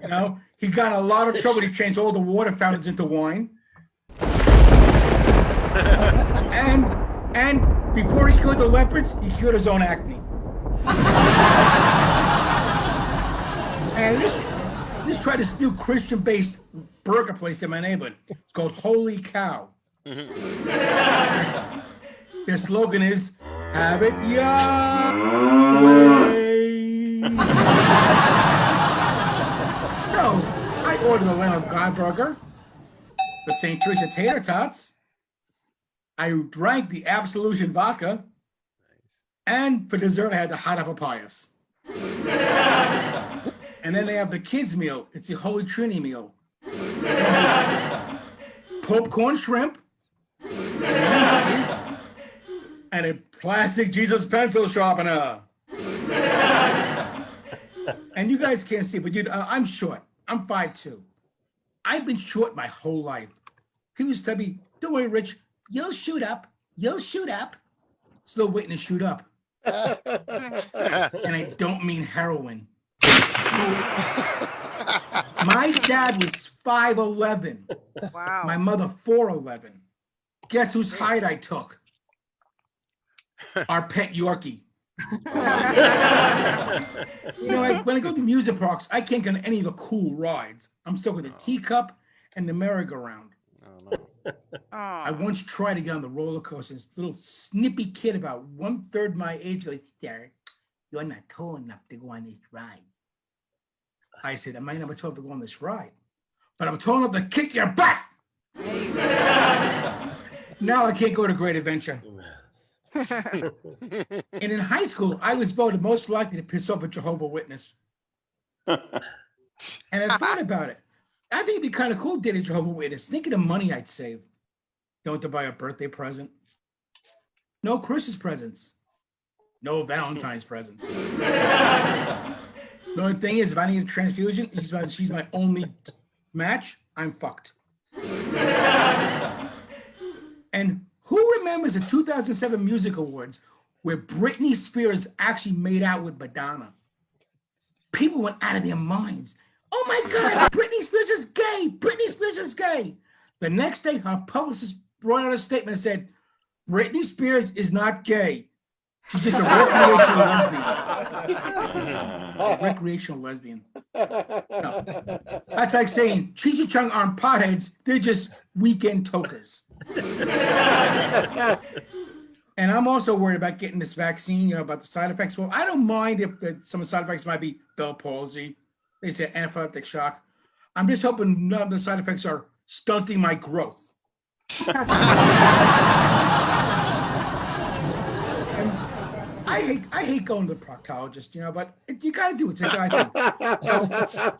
Speaker 5: know, he got in a lot of trouble. He changed all the water fountains into wine. And before he cured the leopards, he cured his own acne. And just try this new Christian-based burger place in my neighborhood. It's called Holy Cow. Their slogan is, have it your way. So, I ordered the Lamb of God burger, the St. Teresa tater tots. I drank the Absolution vodka, and for dessert, I had the hot apple pies. And then they have the kids' meal. It's the Holy Trinity meal. Popcorn shrimp, cookies, and a plastic Jesus pencil sharpener. And you guys can't see, but I'm short. I'm 5'2". I've been short my whole life. People used to tell me, don't worry, Rich, you'll shoot up. You'll shoot up. Still waiting to shoot up. And I don't mean heroin. My dad was 5'11".
Speaker 1: Wow.
Speaker 5: My mother 4'11". Guess whose height I took? Our pet Yorkie. You know, when I go to music parks, I can't get on any of the cool rides. I'm stuck with the teacup and the merry-go-round. I once tried to get on the roller coaster. This little snippy kid about 1/3 my age goes, Dad, you're not tall enough to go on this ride. I said, I might not be tall enough to go on this ride, but I'm tall enough to kick your butt. Now I can't go to Great Adventure. And in high school, I was voted most likely to piss off a Jehovah's Witness. And I thought about it. I think it'd be kind of cool to date a Jehovah's Witness. Think of the money I'd save. Don't have to buy a birthday present. No Christmas presents. No Valentine's presents. The only thing is, if I need a transfusion, she's my only match, I'm fucked. And who remembers the 2007 Music Awards where Britney Spears actually made out with Madonna? People went out of their minds. Oh my God, Britney Spears is gay. Britney Spears is gay. The next day, her publicist brought out a statement and said, Britney Spears is not gay. She's just a recreational lesbian. A recreational lesbian. No. That's like saying Cheech and Chong aren't potheads. They're just weekend tokers. And I'm also worried about getting this vaccine, you know, about the side effects. Well, I don't mind if some of the side effects might be Bell palsy. They say anaphylactic shock. I'm just hoping none of the side effects are stunting my growth. And I hate going to the proctologist, you know, but you got to do it. It's a guy thing.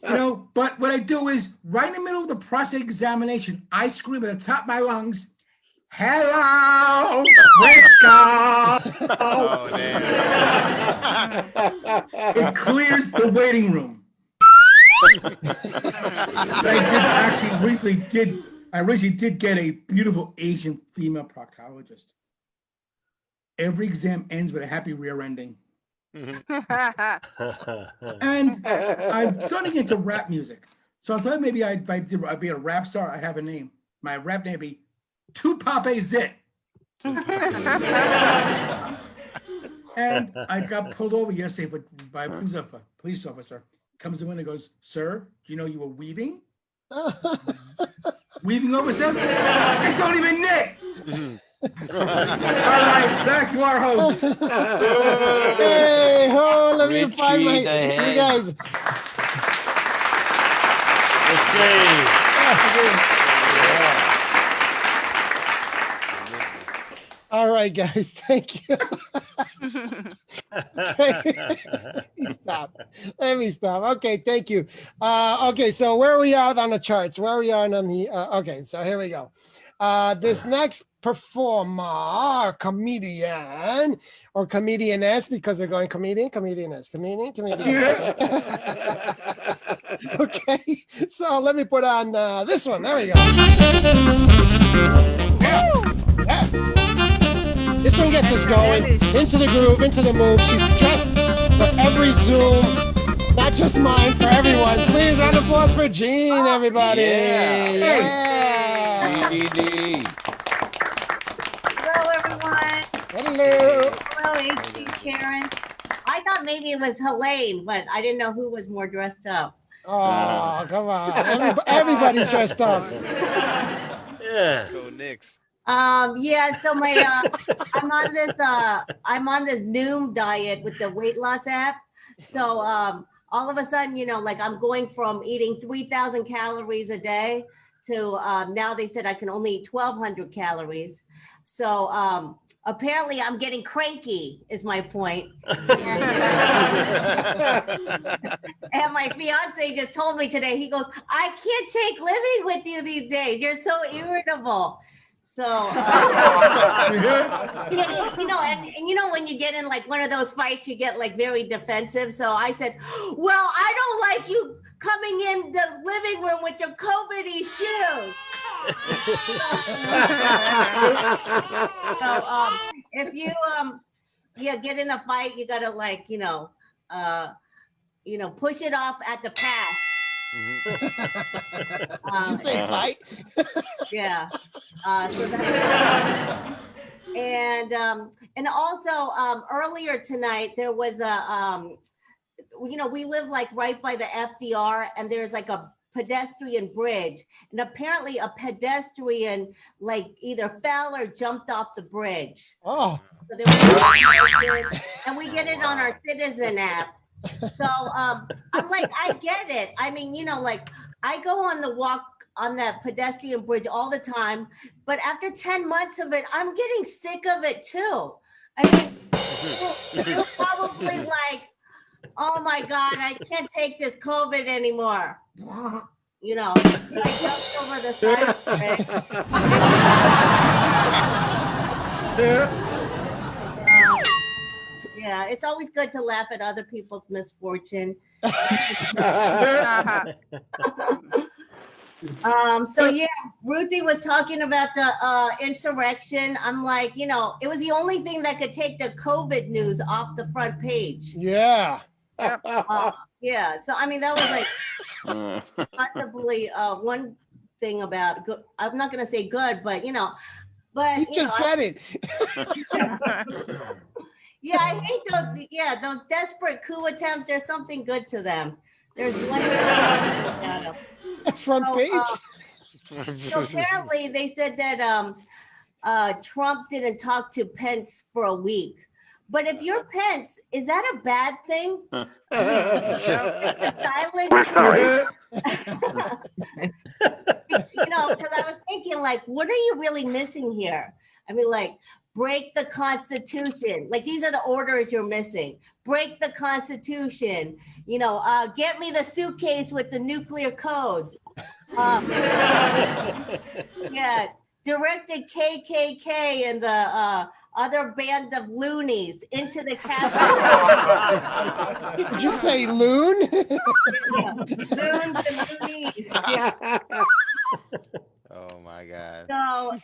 Speaker 5: You know, but what I do is right in the middle of the prostate examination, I scream at the top of my lungs, hello, Frisco!
Speaker 7: Oh, damn.
Speaker 5: It clears the waiting room. I recently did get a beautiful Asian female proctologist. Every exam ends with a happy rear ending. And I'm starting into rap music. So I thought maybe I'd be a rap star, I'd have a name. My rap name would be Tupac Zit. And I got pulled over yesterday by a police officer. Comes in and goes, sir, do you know you were weaving? Weaving over stuff? I don't even knit. All right, back to our host.
Speaker 2: Hey, let me find my, you guys. All right, guys, thank you. Let me stop. Okay, thank you. Okay, so where are we at on the charts? Where are we on the, okay, so here we go. This next performer, comedian or comedianess, because they're going comedianess. Okay, so let me put on this one. There we go. Yeah. This one gets us going into the groove, into the move. She's dressed for every Zoom, not just mine, for everyone. Please, round of applause for Jean, everybody. Yeah.
Speaker 12: DDD.
Speaker 10: Hello, everyone.
Speaker 2: Hello.
Speaker 10: Hello, HC Karen. I thought maybe it was Helene, but I didn't know who was more dressed up.
Speaker 2: Oh, come on. Everybody's dressed up.
Speaker 9: Yeah.
Speaker 7: Go Knicks.
Speaker 10: Yeah, so my I'm on this Noom diet with the weight loss app. So all of a sudden, you know, like I'm going from eating 3,000 calories a day to now they said I can only eat 1,200 calories. So apparently I'm getting cranky is my point. And my fiance just told me today, he goes, I can't take living with you these days. You're so irritable. So, you know, and you know, when you get in like one of those fights, you get like very defensive. So I said, well, I don't like you coming in the living room with your COVID-y shoes. So if you get in a fight, you gotta like, push it off at the pass.
Speaker 2: Did you say fight?
Speaker 10: Yeah. So and also earlier tonight there was a we live like right by the FDR, and there's like a pedestrian bridge, and apparently a pedestrian like either fell or jumped off the bridge.
Speaker 2: Oh.
Speaker 10: So there was, and we get it on our Citizen app. So I'm like, I get it. I mean, like I go on the walk on that pedestrian bridge all the time, but after 10 months of it, I'm getting sick of it too. I mean, you're probably like, oh my God, I can't take this COVID anymore. I jumped over the side of it. Yeah, it's always good to laugh at other people's misfortune. So yeah, Ruthie was talking about the insurrection. I'm like, it was the only thing that could take the COVID news off the front page.
Speaker 2: Yeah.
Speaker 10: Yeah. So I mean, that was like possibly one thing about good. I'm not gonna say good, but but
Speaker 2: you just said it.
Speaker 10: Yeah, I hate those. Yeah, those desperate coup attempts. There's something good to them. There's one
Speaker 2: front page.
Speaker 10: So apparently, they said that Trump didn't talk to Pence for a week. But if you're Pence, is that a bad thing? Silent.
Speaker 3: We're sorry.
Speaker 10: Because I was thinking, like, what are you really missing here? I mean, like, break the Constitution. Like, these are the orders you're missing. Break the Constitution. Get me the suitcase with the nuclear codes. Yeah, directed KKK and the other band of loonies into the Capitol.
Speaker 2: Did you say loon?
Speaker 10: Loons and loonies. Yeah.
Speaker 7: Oh my God.
Speaker 10: So,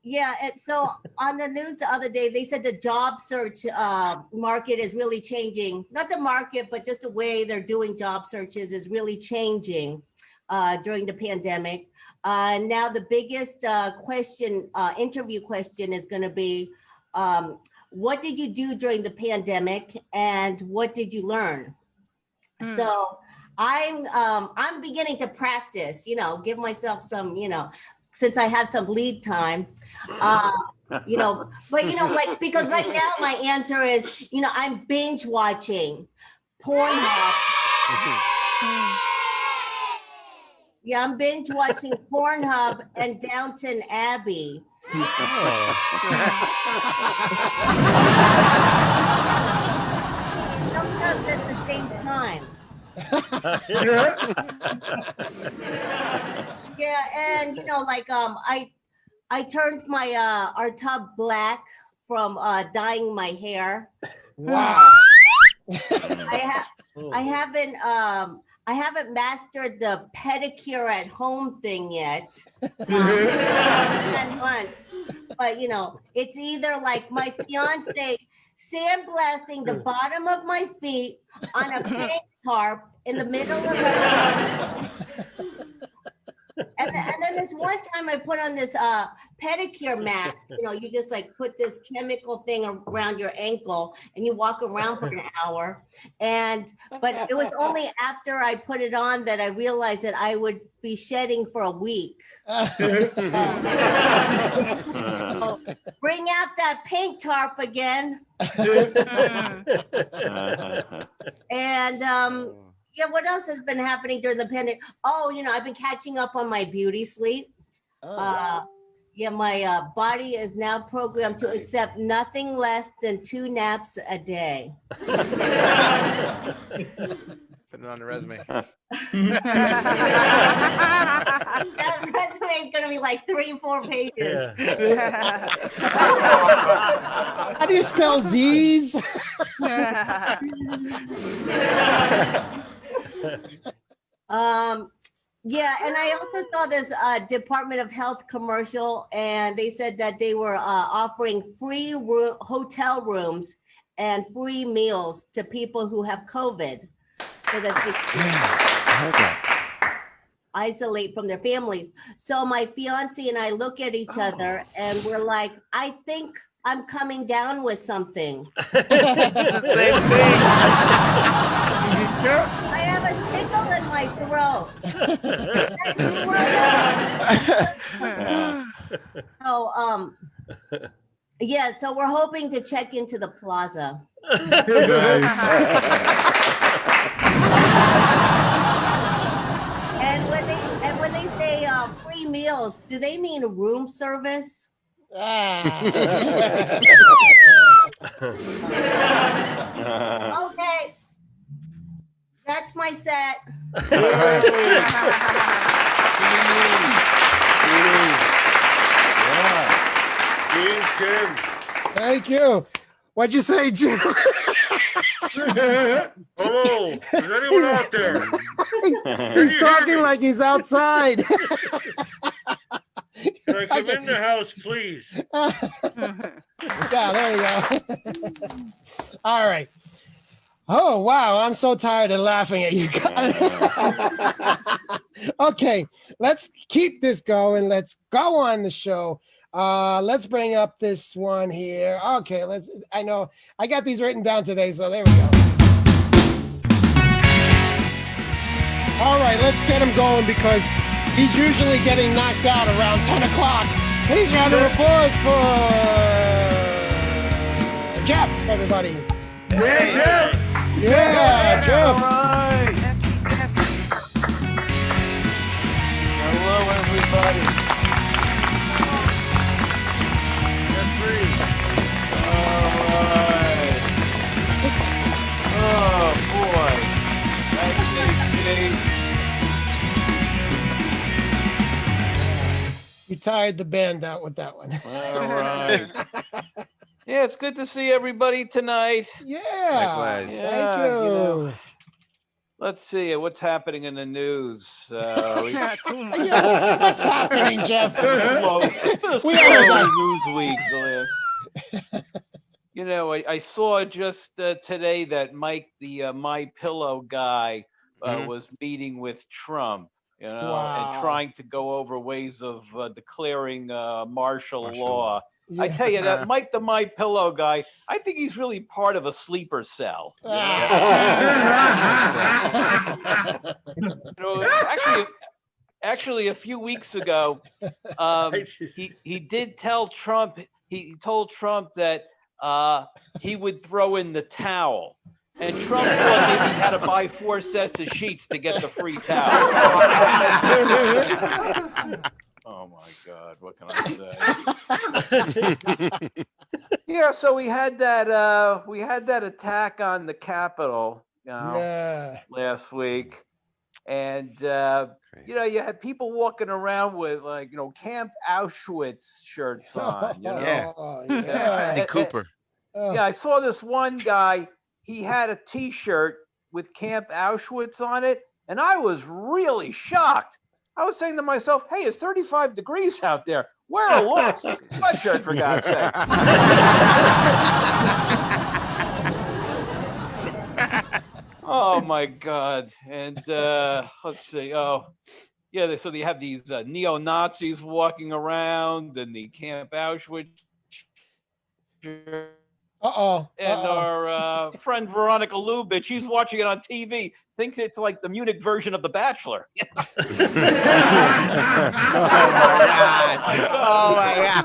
Speaker 10: yeah, and so on the news the other day, they said the job search market is really changing. Not the market, but just the way they're doing job searches is really changing during the pandemic. Now the biggest interview question is going to be, what did you do during the pandemic and what did you learn? So I'm beginning to practice, give myself some, since I have some lead time, but like, because right now my answer is, I'm binge watching Pornhub. Yeah, I'm binge watching Pornhub and Downton Abbey. Sometimes at the same time. Yeah, and like I turned my our tub black from dyeing my hair.
Speaker 2: Wow.
Speaker 10: I haven't mastered the pedicure at home thing yet. 10 months. But you know, it's either like my fiance sandblasting the bottom of my feet on a paint tarp in the middle of the and then this one time I put on this pedicure mask. You know, you just like put this chemical thing around your ankle and you walk around for an hour. But it was only after I put it on that I realized that I would be shedding for a week. So, bring out that paint tarp again. And yeah, what else has been happening during the pandemic? Oh, you know, I've been catching up on my beauty sleep. Yeah, my body is now programmed to accept nothing less than 2 naps a day.
Speaker 7: Put it on the resume.
Speaker 10: That resume is going to be like 3 or 4 pages.
Speaker 9: Yeah.
Speaker 2: How do you spell Z's?
Speaker 10: Yeah, and I also saw this Department of Health commercial, and they said that they were offering free hotel rooms and free meals to people who have COVID, so that they can isolate from their families. So my fiance and I look at each other, and we're like, I think I'm coming down with something.
Speaker 7: Same thing.
Speaker 10: I have a tickle in my throat. So, yeah, so we're hoping to check into the plaza. And when they say free meals, do they mean room service? Okay. That's my set.
Speaker 2: Thank you. What'd you say, Jim?
Speaker 9: Hello, is anyone out there?
Speaker 2: He's talking like he's outside.
Speaker 9: Can I come in the house, please?
Speaker 2: Yeah, there you go. All right. Oh, wow. I'm so tired of laughing at you guys. Okay, let's keep this going. Let's go on the show. Let's bring up this one here. Okay, I know I got these written down today, so there we go. All right, let's get him going because he's usually getting knocked out around 10 o'clock. Please round of applause for Jeff, everybody.
Speaker 9: Yeah, Jeff.
Speaker 2: Yeah, Jeff.
Speaker 12: All right. Hello, everybody. All right. Oh, boy.
Speaker 2: You tired the band out with that one.
Speaker 12: All right. Yeah, it's good to see everybody tonight.
Speaker 2: Yeah.
Speaker 7: Likewise.
Speaker 2: Thank you.
Speaker 12: know, let's see what's happening in the news.
Speaker 2: Yeah, what's happening, Jeff?
Speaker 12: We are news week. You know, I saw just today that Mike, the My Pillow guy, was meeting with Trump. You know, and trying to go over ways of declaring martial law. Yeah. I tell you that Mike, the My Pillow guy, I think he's really part of a sleeper cell. You know, actually, a few weeks ago, he did tell Trump. He told Trump that he would throw in the towel. And Trump thought maybe he had to buy 4 sets of sheets to get the free towel. Oh my God, what can I say? Yeah, so we had that attack on the Capitol last week. And you had people walking around with Camp Auschwitz shirts on.
Speaker 7: Andy Cooper.
Speaker 12: Yeah, I saw this one guy. He had a T-shirt with Camp Auschwitz on it, and I was really shocked. I was saying to myself, "Hey, it's 35 degrees out there. Wear a long sweatshirt, for God's sake." Oh my God! And let's see. Oh, yeah. So they have these neo-Nazis walking around in the Camp Auschwitz. And our friend Veronica Lubitsch, she's watching it on TV, thinks it's like the Munich version of The Bachelor.
Speaker 7: Oh my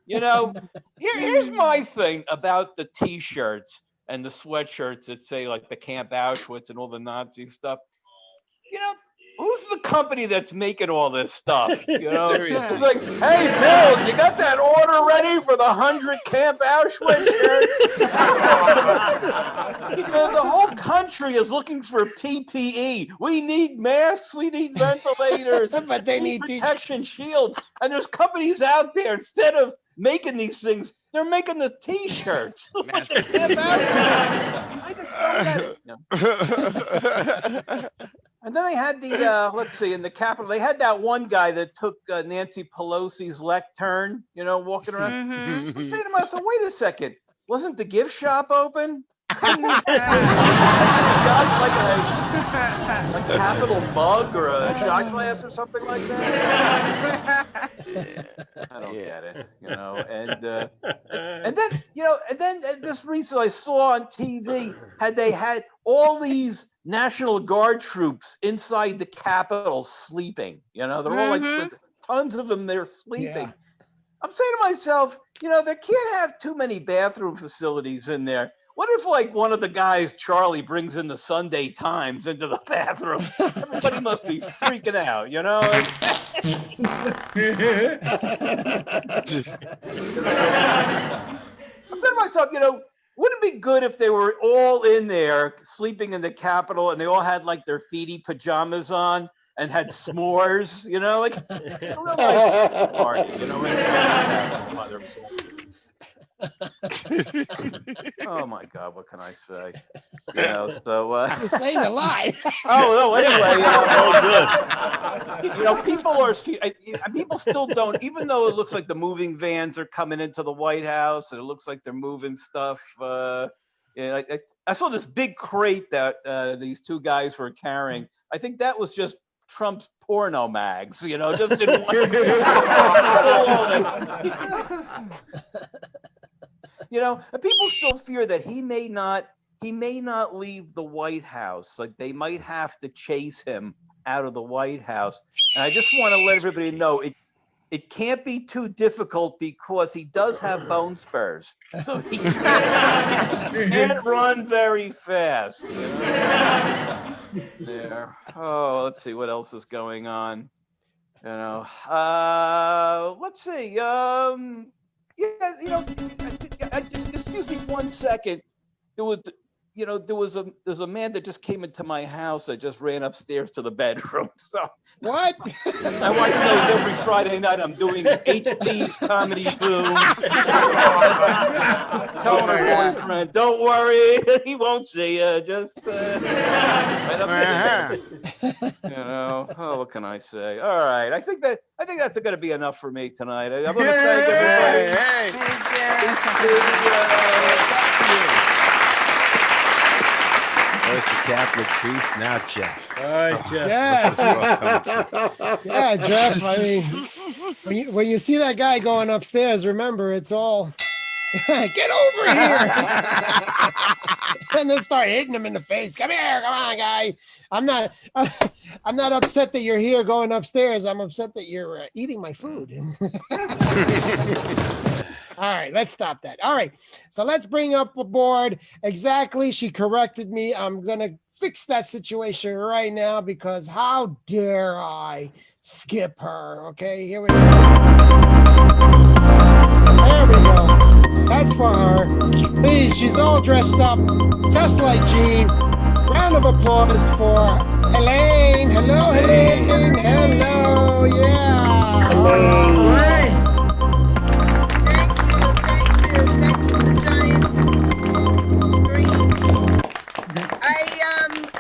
Speaker 7: God!
Speaker 12: Here's my thing about the T-shirts and the sweatshirts that say like the Camp Auschwitz and all the Nazi stuff. Who's the company that's making all this stuff?
Speaker 7: Seriously.
Speaker 12: It's like, hey, Bill, you got that order ready for the 100 Camp Auschwitz shirts? The whole country is looking for PPE. We need masks. We need ventilators.
Speaker 2: But they need
Speaker 12: protection shields. And there's companies out there, instead of making these things, they're making the T-shirts with the Camp Auschwitz. I just don't get it. And then they had in the Capitol, they had that one guy that took Nancy Pelosi's lectern, walking around. I'm saying to myself, wait a second, wasn't the gift shop open? Couldn't he got like a Capitol mug or a shot glass or something like that? I don't get it, and then this recently I saw on TV they had all these National Guard troops inside the Capitol sleeping. They're all like tons of them. They're sleeping. Yeah. I'm saying to myself, there can't have too many bathroom facilities in there. What if one of the guys, Charlie, brings in the Sunday Times into the bathroom? Everybody must be freaking out, I'm saying to myself, wouldn't it be good if they were all in there sleeping in the Capitol and they all had like their feety pajamas on and had s'mores, like a real nice party, Oh my God, what can I say? You're
Speaker 2: saying a lie.
Speaker 12: Anyway, people still don't, even though it looks like the moving vans are coming into the White House and it looks like they're moving stuff. I saw this big crate that these two guys were carrying. I think that was just Trump's porno mags, just didn't want people still fear that he may not leave the White House. Like they might have to chase him out of the White House. And I just want to let everybody know it can't be too difficult because he does have bone spurs. So he can't run very fast. There. Oh, let's see what else is going on. Let's see. Excuse me 1 second. There's a man that just came into my house. I just ran upstairs to the bedroom. So
Speaker 2: what?
Speaker 12: My wife knows every Friday night I'm doing HB's Comedy Boom. Telling her boyfriend, don't worry, he won't see you. Just right up there. Oh, what can I say? All right, I think that's going to be enough for me tonight. I'm going to thank everybody.
Speaker 7: First the Catholic priest, now Jeff.
Speaker 9: All right, Jeff.
Speaker 2: Yeah, Jeff. I mean, when you see that guy going upstairs, remember it's all get over here, and then start hitting him in the face. Come here, come on, guy. I'm not upset that you're here going upstairs. I'm upset that you're eating my food. All right, let's stop that. All right, so let's bring up aboard. Exactly, she corrected me. I'm going to fix that situation right now because how dare I skip her? Okay, here we go. There we go. That's for her. Please, she's all dressed up just like Gene. Round of applause for Elaine. Hello, Elaine. Hello. Yeah.
Speaker 4: Hello.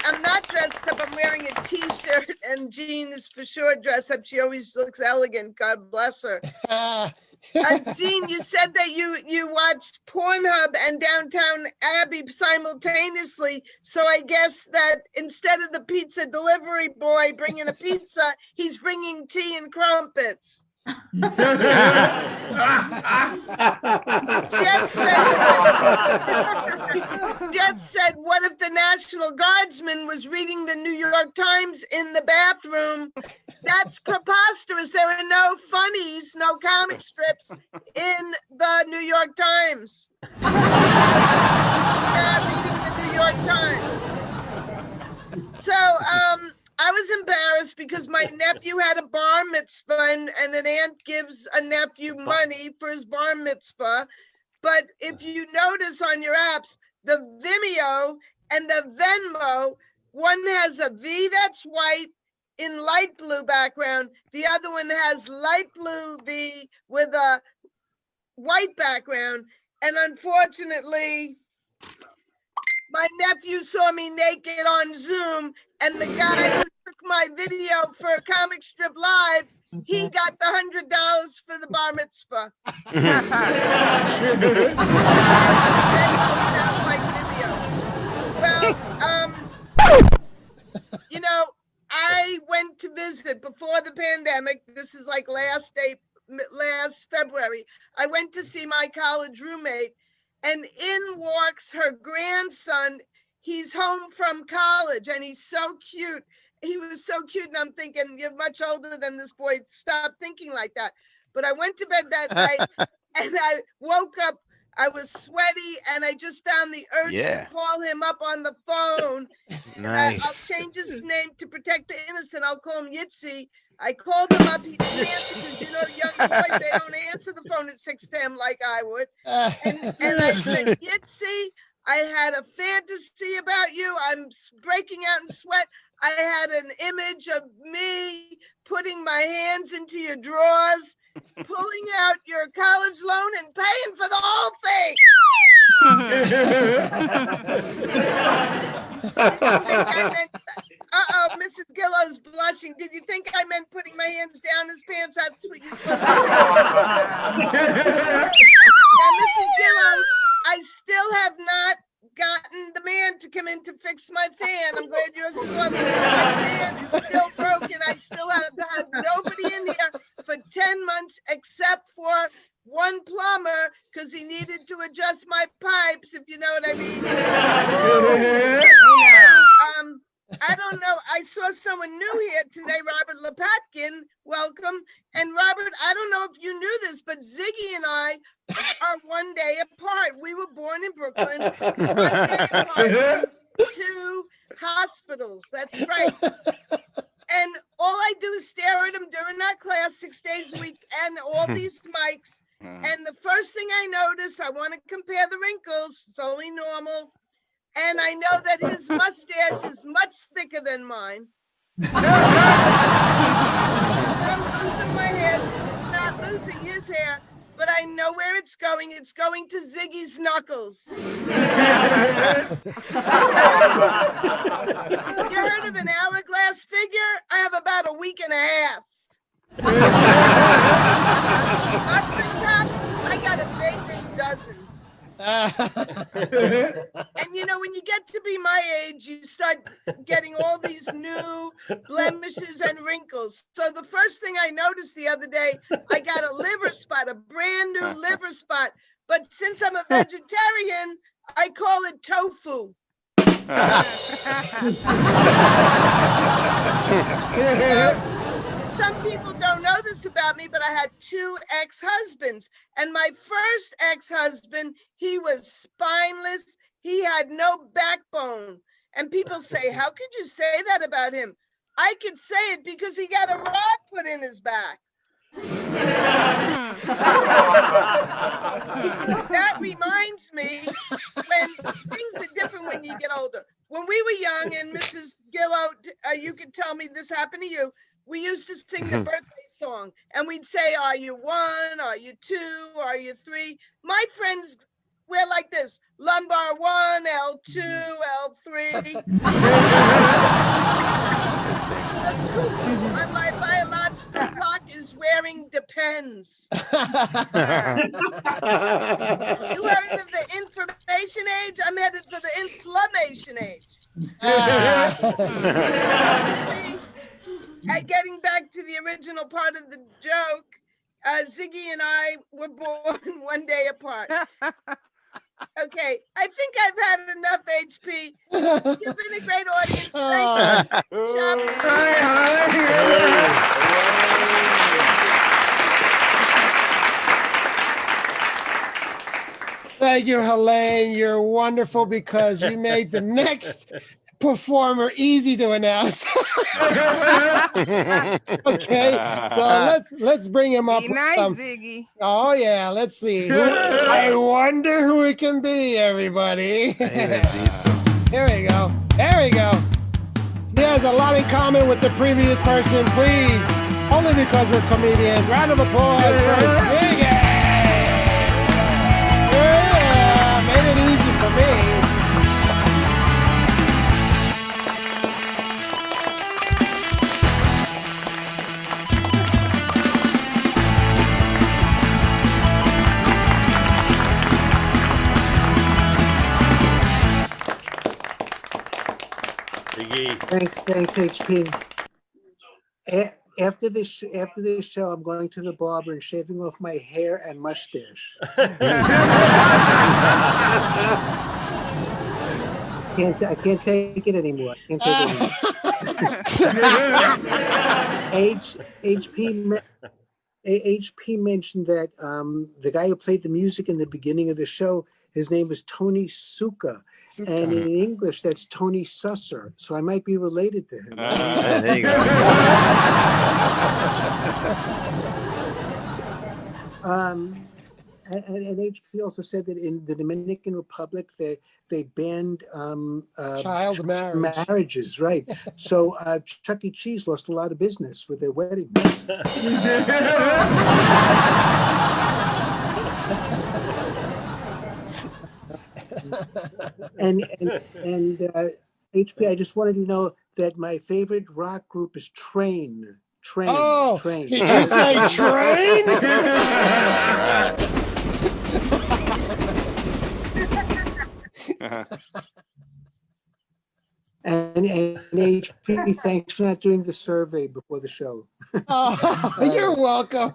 Speaker 13: I'm not dressed up. I'm wearing a t-shirt and jeans for sure. Dress up. She always looks elegant. God bless her. Jean, you said that you watched Pornhub and Downtown Abbey simultaneously. So I guess that instead of the pizza delivery boy bringing a pizza, he's bringing tea and crumpets. Jeff said, what if the National Guardsman was reading the New York Times in the bathroom? That's preposterous. There are no funnies, no comic strips in the New York Times. Not reading the New York Times. So, I was embarrassed because my nephew had a bar mitzvah and an aunt gives a nephew money for his bar mitzvah. But if you notice on your apps, the Vimeo and the Venmo, one has a V that's white in light blue background. The other one has light blue V with a white background. And unfortunately, my nephew saw me naked on Zoom, and the guy who took my video for a comic strip live, he got the $100 for the bar mitzvah. Sounds like video. Well, you know, I went to visit before the pandemic. This is like last February. I went to see my college roommate, and in walks her grandson. He's home from college and he's so cute. He was so cute. And I'm thinking, you're much older than this boy. Stop thinking like that. But I went to bed that night and I woke up. I was sweaty and I just found the urge to call him up on the phone.
Speaker 7: Nice.
Speaker 13: I'll change his name to protect the innocent. I'll call him Yitzi. I called him up. He didn't answer because, you know, young boys, they don't answer the phone at 6 a.m. like I would. And I said, Yitzi, I had a fantasy about you. I'm breaking out in sweat. I had an image of me putting my hands into your drawers, pulling out your college loan and paying for the whole thing. Uh-oh, Mrs. Gillow's blushing. Did you think I meant putting my hands down his pants? That's what you supposed to do. Now, Mrs. Gillow, I still have not gotten the man to come in to fix my fan. I'm glad yours is lovely. My fan is still broken. I still have had nobody in here for 10 months except for one plumber because he needed to adjust my pipes, if you know what I mean. I don't know. I saw someone new here today, Robert Lepatkin. Welcome. And Robert, I don't know if you knew this, but Ziggy and I are one day apart. We were born in Brooklyn. 1 day apart, 2 hospitals. That's right. And all I do is stare at him during that class 6 days a week and all these mics. And the first thing I notice, I want to compare the wrinkles. It's only normal. And I know that his mustache is much thicker than mine. I'm losing my hair. It's not losing his hair, but I know where it's going. It's going to Ziggy's knuckles. You heard of an hourglass figure? I have about a week and a half. Muffin top, I got a baker's dozen. And you know, when you get to be my age, you start getting all these new blemishes and wrinkles. So the first thing I noticed the other day, I got a liver spot, a brand new liver spot. But since I'm a vegetarian, I call it tofu. Some people don't know this about me, but I had 2 ex-husbands. And my first ex-husband, he was spineless. He had no backbone. And people say, how could you say that about him? I could say it because he got a rod put in his back. That reminds me when things are different when you get older. When we were young, this happened to you. We used to sing the birthday song, and we'd say, "Are you 1? Are you 2? Are you 3?" My friends, we're like this: lumbar 1, L2, L3. The cuckoo on my biological clock is wearing Depends. You heard of the information age? I'm headed for the inflammation age. See, getting back to the original part of the joke, Ziggy and I were born one day apart. Okay, I think I've had enough, HP. You've been a great audience. Thank you.
Speaker 2: Thank you, Helene. You're wonderful because you made the next performer easy to announce. Okay, so let's bring him up.
Speaker 1: Be
Speaker 2: with
Speaker 1: nice,
Speaker 2: some.
Speaker 1: Ziggy.
Speaker 2: Oh yeah, let's see. I wonder who it can be, everybody. Here we go. There we go. He has a lot in common with the previous person. Please, only because we're comedians. Round of applause for Ziggy. Yeah, made it easy for me.
Speaker 14: Thanks, HP. After this show, I'm going to the barber and shaving off my hair and mustache. I can't take it anymore. HP mentioned that the guy who played the music in the beginning of the show, his name is Tony Suka. And in English, that's Tony Susser. So I might be related to him.
Speaker 7: There you go.
Speaker 14: And HP also said that in the Dominican Republic, they banned
Speaker 2: Child
Speaker 14: marriages, right? So Chuck E. Cheese lost a lot of business with their wedding. and HP, I just wanted you to know that my favorite rock group is Train. Train.
Speaker 2: Oh,
Speaker 14: Train.
Speaker 2: Did you say Train?
Speaker 14: And HP, thanks for not doing the survey before the show.
Speaker 2: Oh, you're welcome.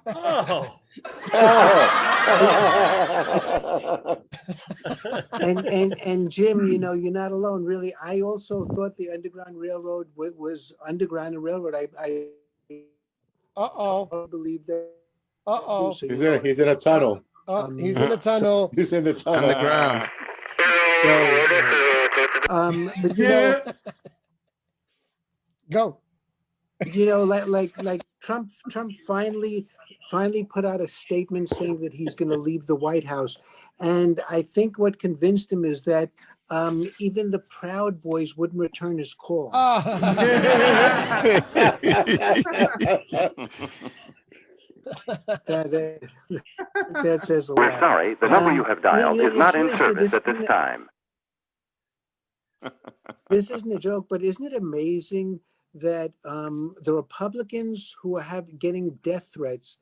Speaker 14: And Jim, you know, you're not alone. Really, I also thought the Underground Railroad was Underground Railroad. I believe that.
Speaker 4: He's in a tunnel.
Speaker 2: He's in a tunnel.
Speaker 4: He's in the tunnel.
Speaker 7: Underground.
Speaker 14: But you know,
Speaker 2: go.
Speaker 14: You know, like Trump finally put out a statement saying that he's going to leave the White House, and I think what convinced him is that even the Proud Boys wouldn't return his calls. That says a lot.
Speaker 15: We're sorry, the number you have dialed is not in service at this time.
Speaker 14: This isn't a joke, but isn't it amazing that the Republicans who are getting death threats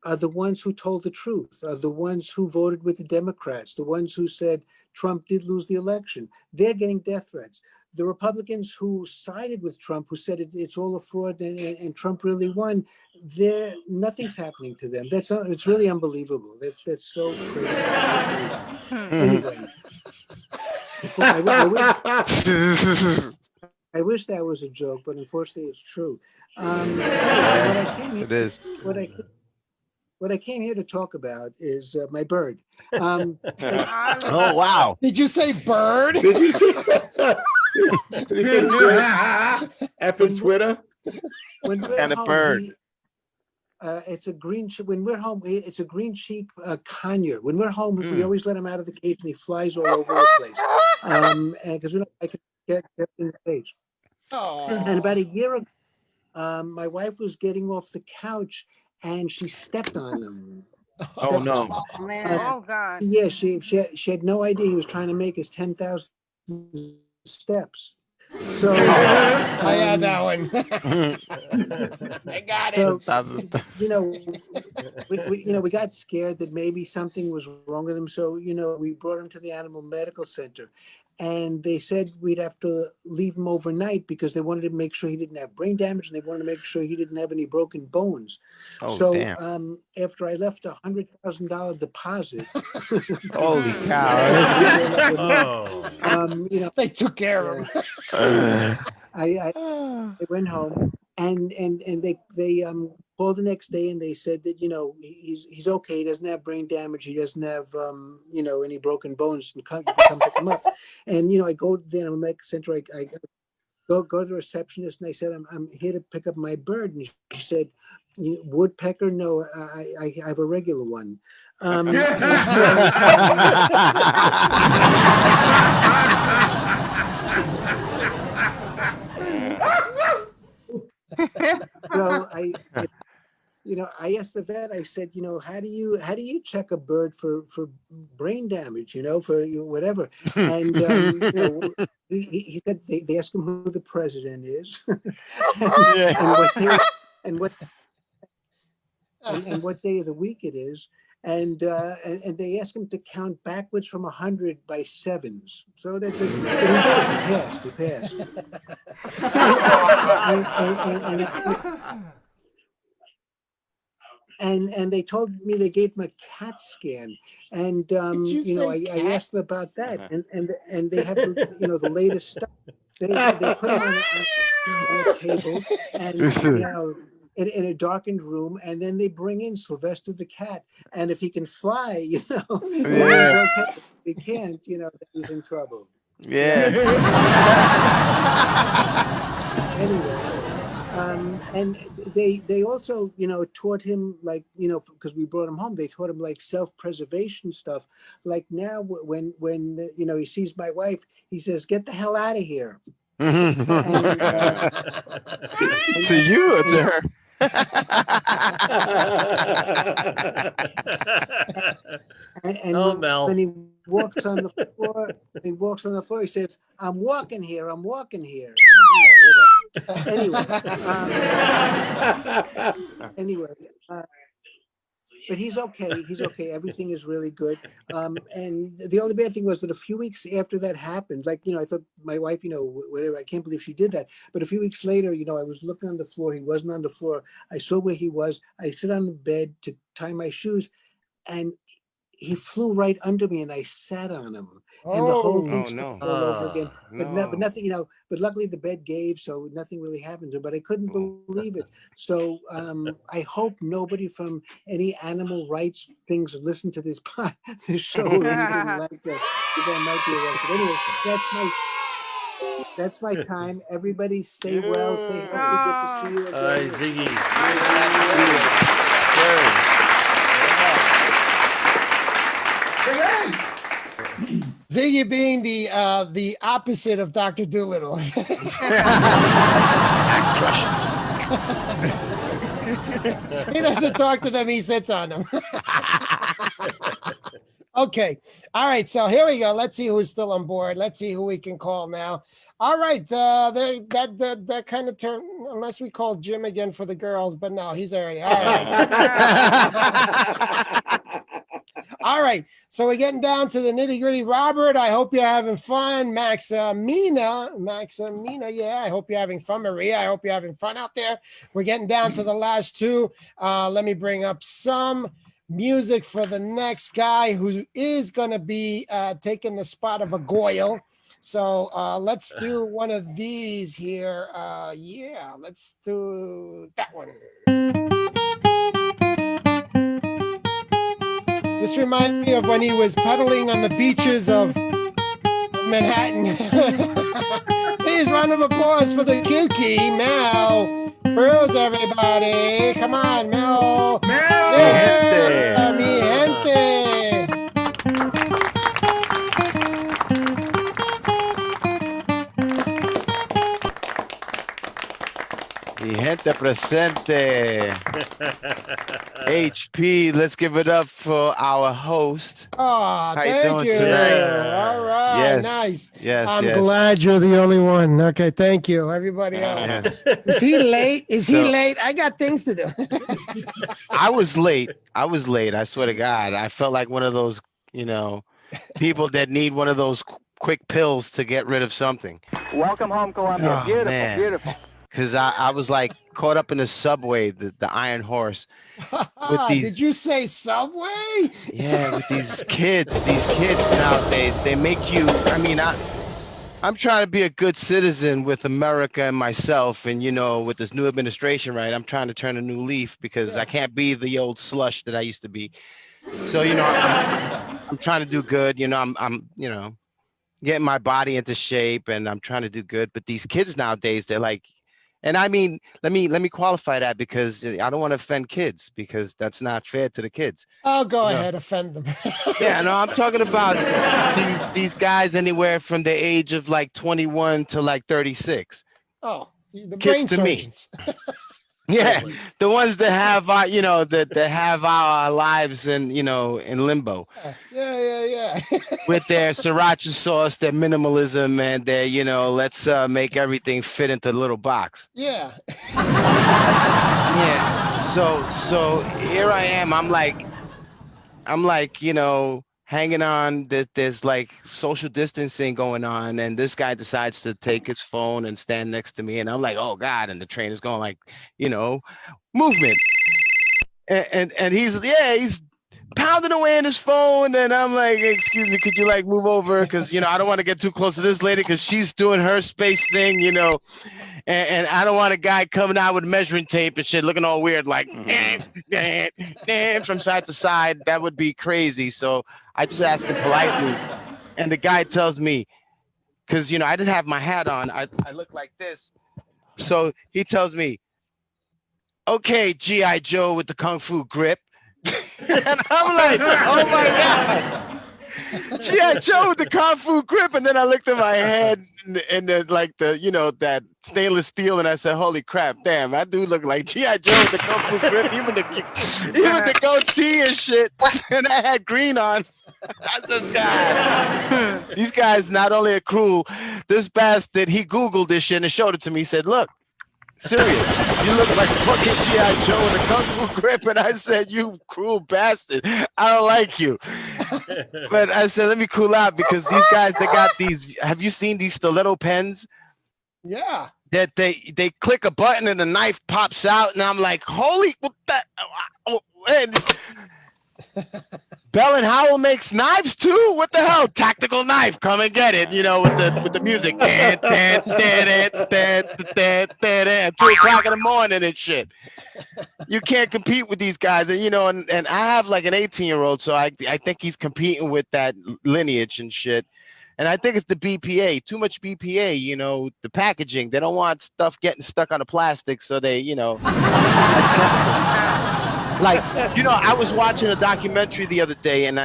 Speaker 14: are the ones who told the truth, are the ones who voted with the Democrats, the ones who said Trump did lose the election. They're getting death threats. The Republicans who sided with Trump, who said it's all a fraud and Trump really won, nothing's happening to them. It's really unbelievable. That's so crazy. Anyway. I wish that was a joke, but unfortunately it's true.
Speaker 7: It is.
Speaker 14: What I came here to talk about is my bird.
Speaker 7: Oh, wow.
Speaker 2: Did you say bird?
Speaker 4: Did you say Twitter? Effing Twitter?
Speaker 7: And a bird.
Speaker 14: It's a green. When we're home, it's a green cheek conure. When we're home, we always let him out of the cage, and he flies all over the place. And because we don't like to get in the cage. And about a year my wife was getting off the couch and she stepped on him.
Speaker 7: Oh no.
Speaker 1: Oh man. Oh God.
Speaker 14: Yeah, she had no idea he was trying to make his 10,000 steps. So
Speaker 2: I had that one. I got it.
Speaker 14: So, we got scared that maybe something was wrong with him. So, we brought him to the animal medical center. And they said we'd have to leave him overnight because they wanted to make sure he didn't have brain damage and they wanted to make sure he didn't have any broken bones.
Speaker 7: Oh,
Speaker 14: so
Speaker 7: damn.
Speaker 14: After I left $100,000 deposit,
Speaker 7: Holy cow!
Speaker 2: They took care of him.
Speaker 14: I went home and they called the next day and they said that he's okay. He doesn't have brain damage. He doesn't have any broken bones. And come pick him up. And I go to the animal medical center. I go to the receptionist and I said I'm here to pick up my bird. And she said, woodpecker? No, I have a regular one. So I asked the vet. I said, how do you check a bird for brain damage? For whatever. And he said they ask him who the president is, and what day of the week it is. And they ask him to count backwards from 100 by sevens. So that's it. He passed. And they told me they gave him a CAT scan, and I asked them about that, and they have the latest stuff. They put him on a table and in a darkened room, and then they bring in Sylvester the cat, and if he can fly, he's okay. If he can't, then he's in trouble.
Speaker 7: Yeah.
Speaker 14: Anyway. And they also, taught him because we brought him home, they taught him self-preservation stuff. Like now when he sees my wife, he says, "Get the hell out of here."
Speaker 7: To you or to her?
Speaker 14: And
Speaker 9: Mel.
Speaker 14: when he walks on the floor, he says, I'm walking here. Anyway, but he's okay. Everything is really good. And the only bad thing was that a few weeks after that happened, I thought my wife, whatever, I can't believe she did that. But a few weeks later, I was looking on the floor. He wasn't on the floor. I saw where he was. I sit on the bed to tie my shoes, and he flew right under me, and I sat on him. And the whole thing started all over again. But nothing, but luckily the bed gave, so nothing really happened to him. But I couldn't believe it. So I hope nobody from any animal rights things listen to this show or anything like that, because I might be arrested. Anyway, that's my time. Everybody stay well, stay healthy. Good to see you again.
Speaker 9: Ziggy.
Speaker 2: Ziggy being the opposite of Dr. Doolittle. He doesn't talk to them, he sits on them. Okay. All right. So here we go. Let's see who's still on board. Let's see who we can call now. All right. That kind of turn, unless we call Jim again for the girls, but no, he's already. All right. All right. So we're getting down to the nitty gritty. Robert, I hope you're having fun. Maximina, yeah, I hope you're having fun. Maria, I hope you're having fun out there. We're getting down to the last two. Let me bring up some music for the next guy who is going to be taking the spot of a Goyle. So let's do one of these here. Yeah, let's do that one. This reminds me of when he was puddling on the beaches of Manhattan. Please, round of applause for the Kiki, Mel. Bruce, everybody. Come on, Mel.
Speaker 7: Mel.
Speaker 2: Yeah, mi gente.
Speaker 7: Mi gente presente. HP, let's give it up for our host.
Speaker 2: Oh,
Speaker 7: How you
Speaker 2: thank
Speaker 7: doing
Speaker 2: you.
Speaker 7: tonight?
Speaker 2: All right,
Speaker 7: Yes,
Speaker 2: nice.
Speaker 7: yes,
Speaker 2: I'm
Speaker 7: yes.
Speaker 2: glad you're the only one. Okay, thank you. Everybody else.
Speaker 7: Yes.
Speaker 2: Is he late? Is he
Speaker 7: So-
Speaker 2: late? I got things to do.
Speaker 7: I was late. I swear to God. I felt like one of those, people that need one of those quick pills to get rid of something.
Speaker 15: Welcome home, Columbia.
Speaker 7: Oh,
Speaker 15: Beautiful,
Speaker 7: man.
Speaker 15: beautiful.
Speaker 7: Because I was like caught up in the subway, the Iron Horse. With these,
Speaker 2: Did you say Subway?
Speaker 7: yeah, with these kids nowadays, they make you, I'm trying to be a good citizen with America and myself. And, with this new administration, right, I'm trying to turn a new leaf because I can't be the old slush that I used to be. So, I'm trying to do good. I'm getting my body into shape and I'm trying to do good. But these kids nowadays, they're like, and I mean, let me qualify that because I don't want to offend kids because that's not fair to the kids.
Speaker 2: Oh, go ahead, offend them.
Speaker 7: Yeah, no, I'm talking about these guys anywhere from the age of like 21 to like 36.
Speaker 2: Oh, the
Speaker 7: Kids
Speaker 2: brain
Speaker 7: to me.
Speaker 2: surgeons.
Speaker 7: Yeah, the ones that have that have our lives in in limbo
Speaker 2: Yeah.
Speaker 7: with their sriracha sauce, their minimalism, and their let's make everything fit into a little box.
Speaker 2: Yeah.
Speaker 7: Yeah. So here I am. I'm like hanging on. There's like social distancing going on, and this guy decides to take his phone and stand next to me, and I'm like, oh God! And the train is going like, movement, and he's pounding away on his phone, and I'm like, excuse me, could you like move over? Because I don't want to get too close to this lady because she's doing her space thing, and I don't want a guy coming out with measuring tape and shit, looking all weird, like from side to side. That would be crazy. So I just ask him politely, and the guy tells me, because I didn't have my hat on, I look like this. So he tells me, okay, G.I. Joe with the Kung Fu grip. And I'm like, oh my God, G.I. Joe with the Kung Fu grip. And then I looked at my head and then like that stainless steel. And I said, holy crap, damn, I do look like G.I. Joe with the Kung Fu grip, even the goatee and shit. And I had green on. I said, God, these guys not only are cruel, this bastard, he Googled this shit and showed it to me. He said, look, serious, you look like fucking G.I. Joe in a Kung Fu grip. And I said, you cruel bastard, I don't like you. But I said, let me cool out because these guys, they got these, have you seen these stiletto pens?
Speaker 2: Yeah.
Speaker 7: That they click a button and the knife pops out. And I'm like, holy, what that? Bell and Howell makes knives too? What the hell? Tactical knife, come and get it, with the music. 2 o'clock in the morning and shit. You can't compete with these guys. And and I have like an 18-year-old, so I think he's competing with that lineage and shit. And I think it's the BPA, too much BPA, the packaging. They don't want stuff getting stuck on the plastic, so they, like, I was watching a documentary the other day and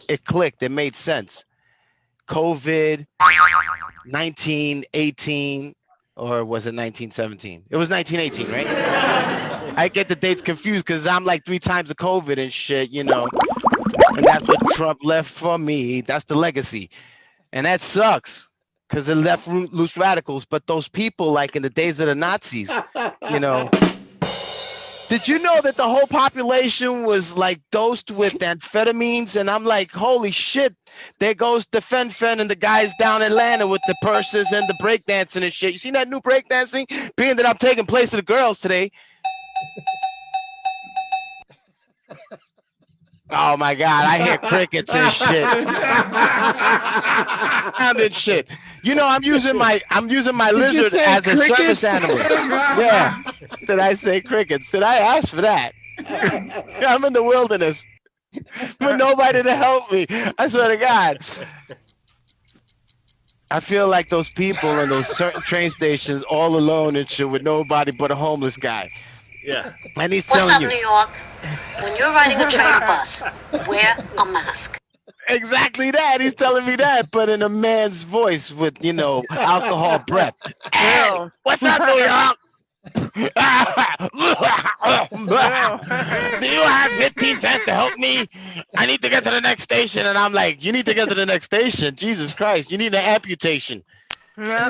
Speaker 7: it clicked. It made sense. COVID, 1918, or was it 1917? It was 1918, right? I get the dates confused because I'm like 3 times the COVID and shit, And that's what Trump left for me. That's the legacy. And that sucks because it left loose radicals. But those people, like in the days of the Nazis, Did you know that the whole population was like dosed with amphetamines? And I'm like, holy shit, there goes the Fen and the guys down in Atlanta with the purses and the breakdancing and shit. You seen that new breakdancing? Being that I'm taking place of the girls today. Oh my God, I hear crickets and shit. And shit. I'm using my lizard as a service animal. Yeah. Did I say crickets? Did I ask for that? I'm in the wilderness. With nobody to help me. I swear to God. I feel like those people in those certain train stations all alone and shit with nobody but a homeless guy.
Speaker 9: Yeah.
Speaker 7: And he's
Speaker 11: What's
Speaker 7: telling
Speaker 11: up,
Speaker 7: you.
Speaker 11: New York? When you're riding a train or bus, wear a mask.
Speaker 7: Exactly that. He's telling me that, but in a man's voice with, alcohol breath. Hey, what's up, New York? Do you have 15 cents to help me? I need to get to the next station. And I'm like, you need to get to the next station? Jesus Christ, you need an amputation. Oh,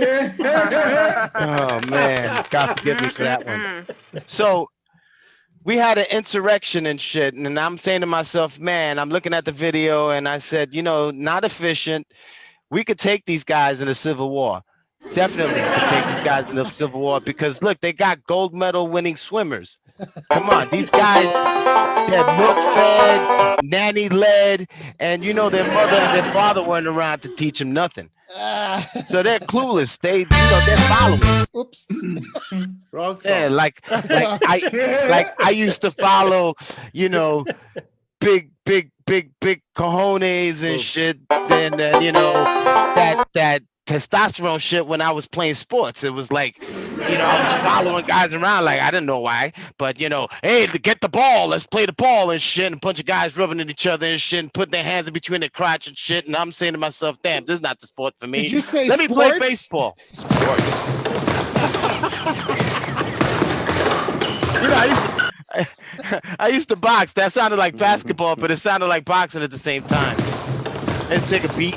Speaker 7: man. God forgive me for that one. So we had an insurrection and shit. And I'm saying to myself, man, I'm looking at the video and I said, not efficient. We could take these guys in a civil war. Definitely could take these guys in the Civil War because look, they got gold medal winning swimmers. Come on, these guys, they're milk fed, nanny led, and their mother and their father weren't around to teach them nothing. So they're clueless. They're followers.
Speaker 2: Oops.
Speaker 4: Wrong song.
Speaker 7: Yeah, like I used to follow, big cojones and shit. Then that testosterone shit when I was playing sports. It was like, I was following guys around like I didn't know why, but hey, to get the ball, let's play the ball and shit. And a bunch of guys rubbing at each other and shit and putting their hands in between their crotch and shit. And I'm saying to myself, damn, this is not the sport for me.
Speaker 2: Did you say
Speaker 7: Let
Speaker 2: sports?
Speaker 7: me play baseball. Sports. I used to box. That sounded like basketball, but it sounded like boxing at the same time. Let's take a beat.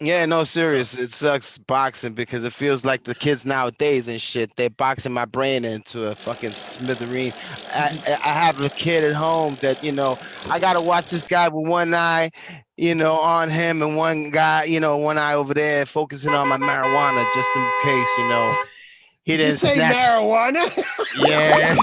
Speaker 7: Yeah, no, serious. It sucks boxing because it feels like the kids nowadays and shit, they're boxing my brain into a fucking smithereen. I have a kid at home that, I got to watch this guy with one eye, on him and one guy, one eye over there focusing on my marijuana just in case, he didn't
Speaker 2: say
Speaker 7: snatch.
Speaker 2: marijuana?
Speaker 7: Yeah.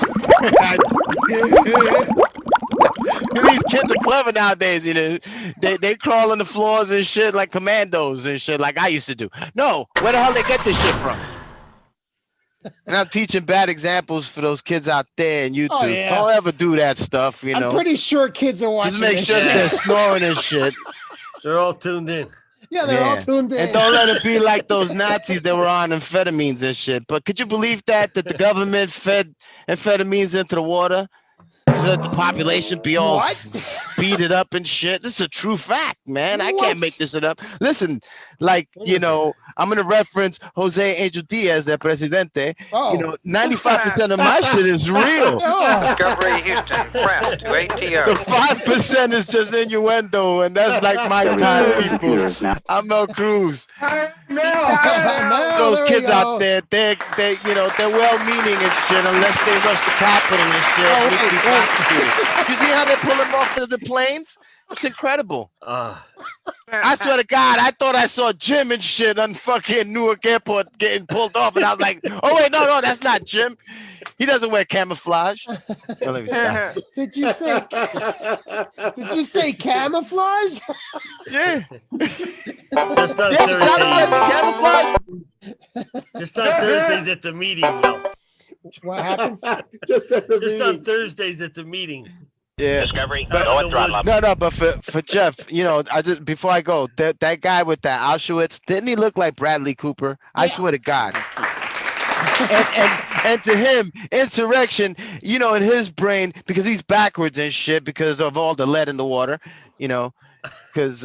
Speaker 7: These kids are clever nowadays, They crawl on the floors and shit like commandos and shit like I used to do. No, where the hell they get this shit from? And I'm teaching bad examples for those kids out there in YouTube.
Speaker 2: Oh, yeah.
Speaker 7: Don't ever do that stuff,
Speaker 2: I'm pretty sure kids are watching
Speaker 7: Just make
Speaker 2: this
Speaker 7: sure
Speaker 2: shit.
Speaker 7: they're snoring and shit.
Speaker 9: They're all tuned in.
Speaker 2: Yeah, they're all tuned in.
Speaker 7: And don't let it be like those Nazis that were on amphetamines and shit. But could you believe that the government fed amphetamines into the water? So that the population be all speeded up and shit. This is a true fact, man. I can't make this shit up. Listen, I'm gonna reference Jose Angel Diaz, the presidente. 95% of my shit is real.
Speaker 6: Discovery Houston, press to ATO.
Speaker 7: The 5% is just innuendo, and that's like my time, people. I'm Mel Cruz. Those kids out there, they're well-meaning and shit, unless they rush the Capitol and shit. You see how they pull them off of the planes? It's incredible. I swear to God, I thought I saw Jim and shit on fucking Newark Airport getting pulled off, and I was like, oh wait, no, that's not Jim. He doesn't wear camouflage. No, let me stop.
Speaker 2: Did you say camouflage?
Speaker 7: Yeah.
Speaker 9: Just on
Speaker 7: camouflage.
Speaker 9: Just on Thursdays at the meeting, Will.
Speaker 2: What happened?
Speaker 4: Just at the
Speaker 9: Just on Thursdays at the meeting.
Speaker 7: Yeah.
Speaker 6: Discovery,
Speaker 7: But for Jeff, I just before I go, that guy with that Auschwitz, didn't he look like Bradley Cooper? I swear to God. and to him, insurrection, in his brain, because he's backwards and shit because of all the lead in the water, because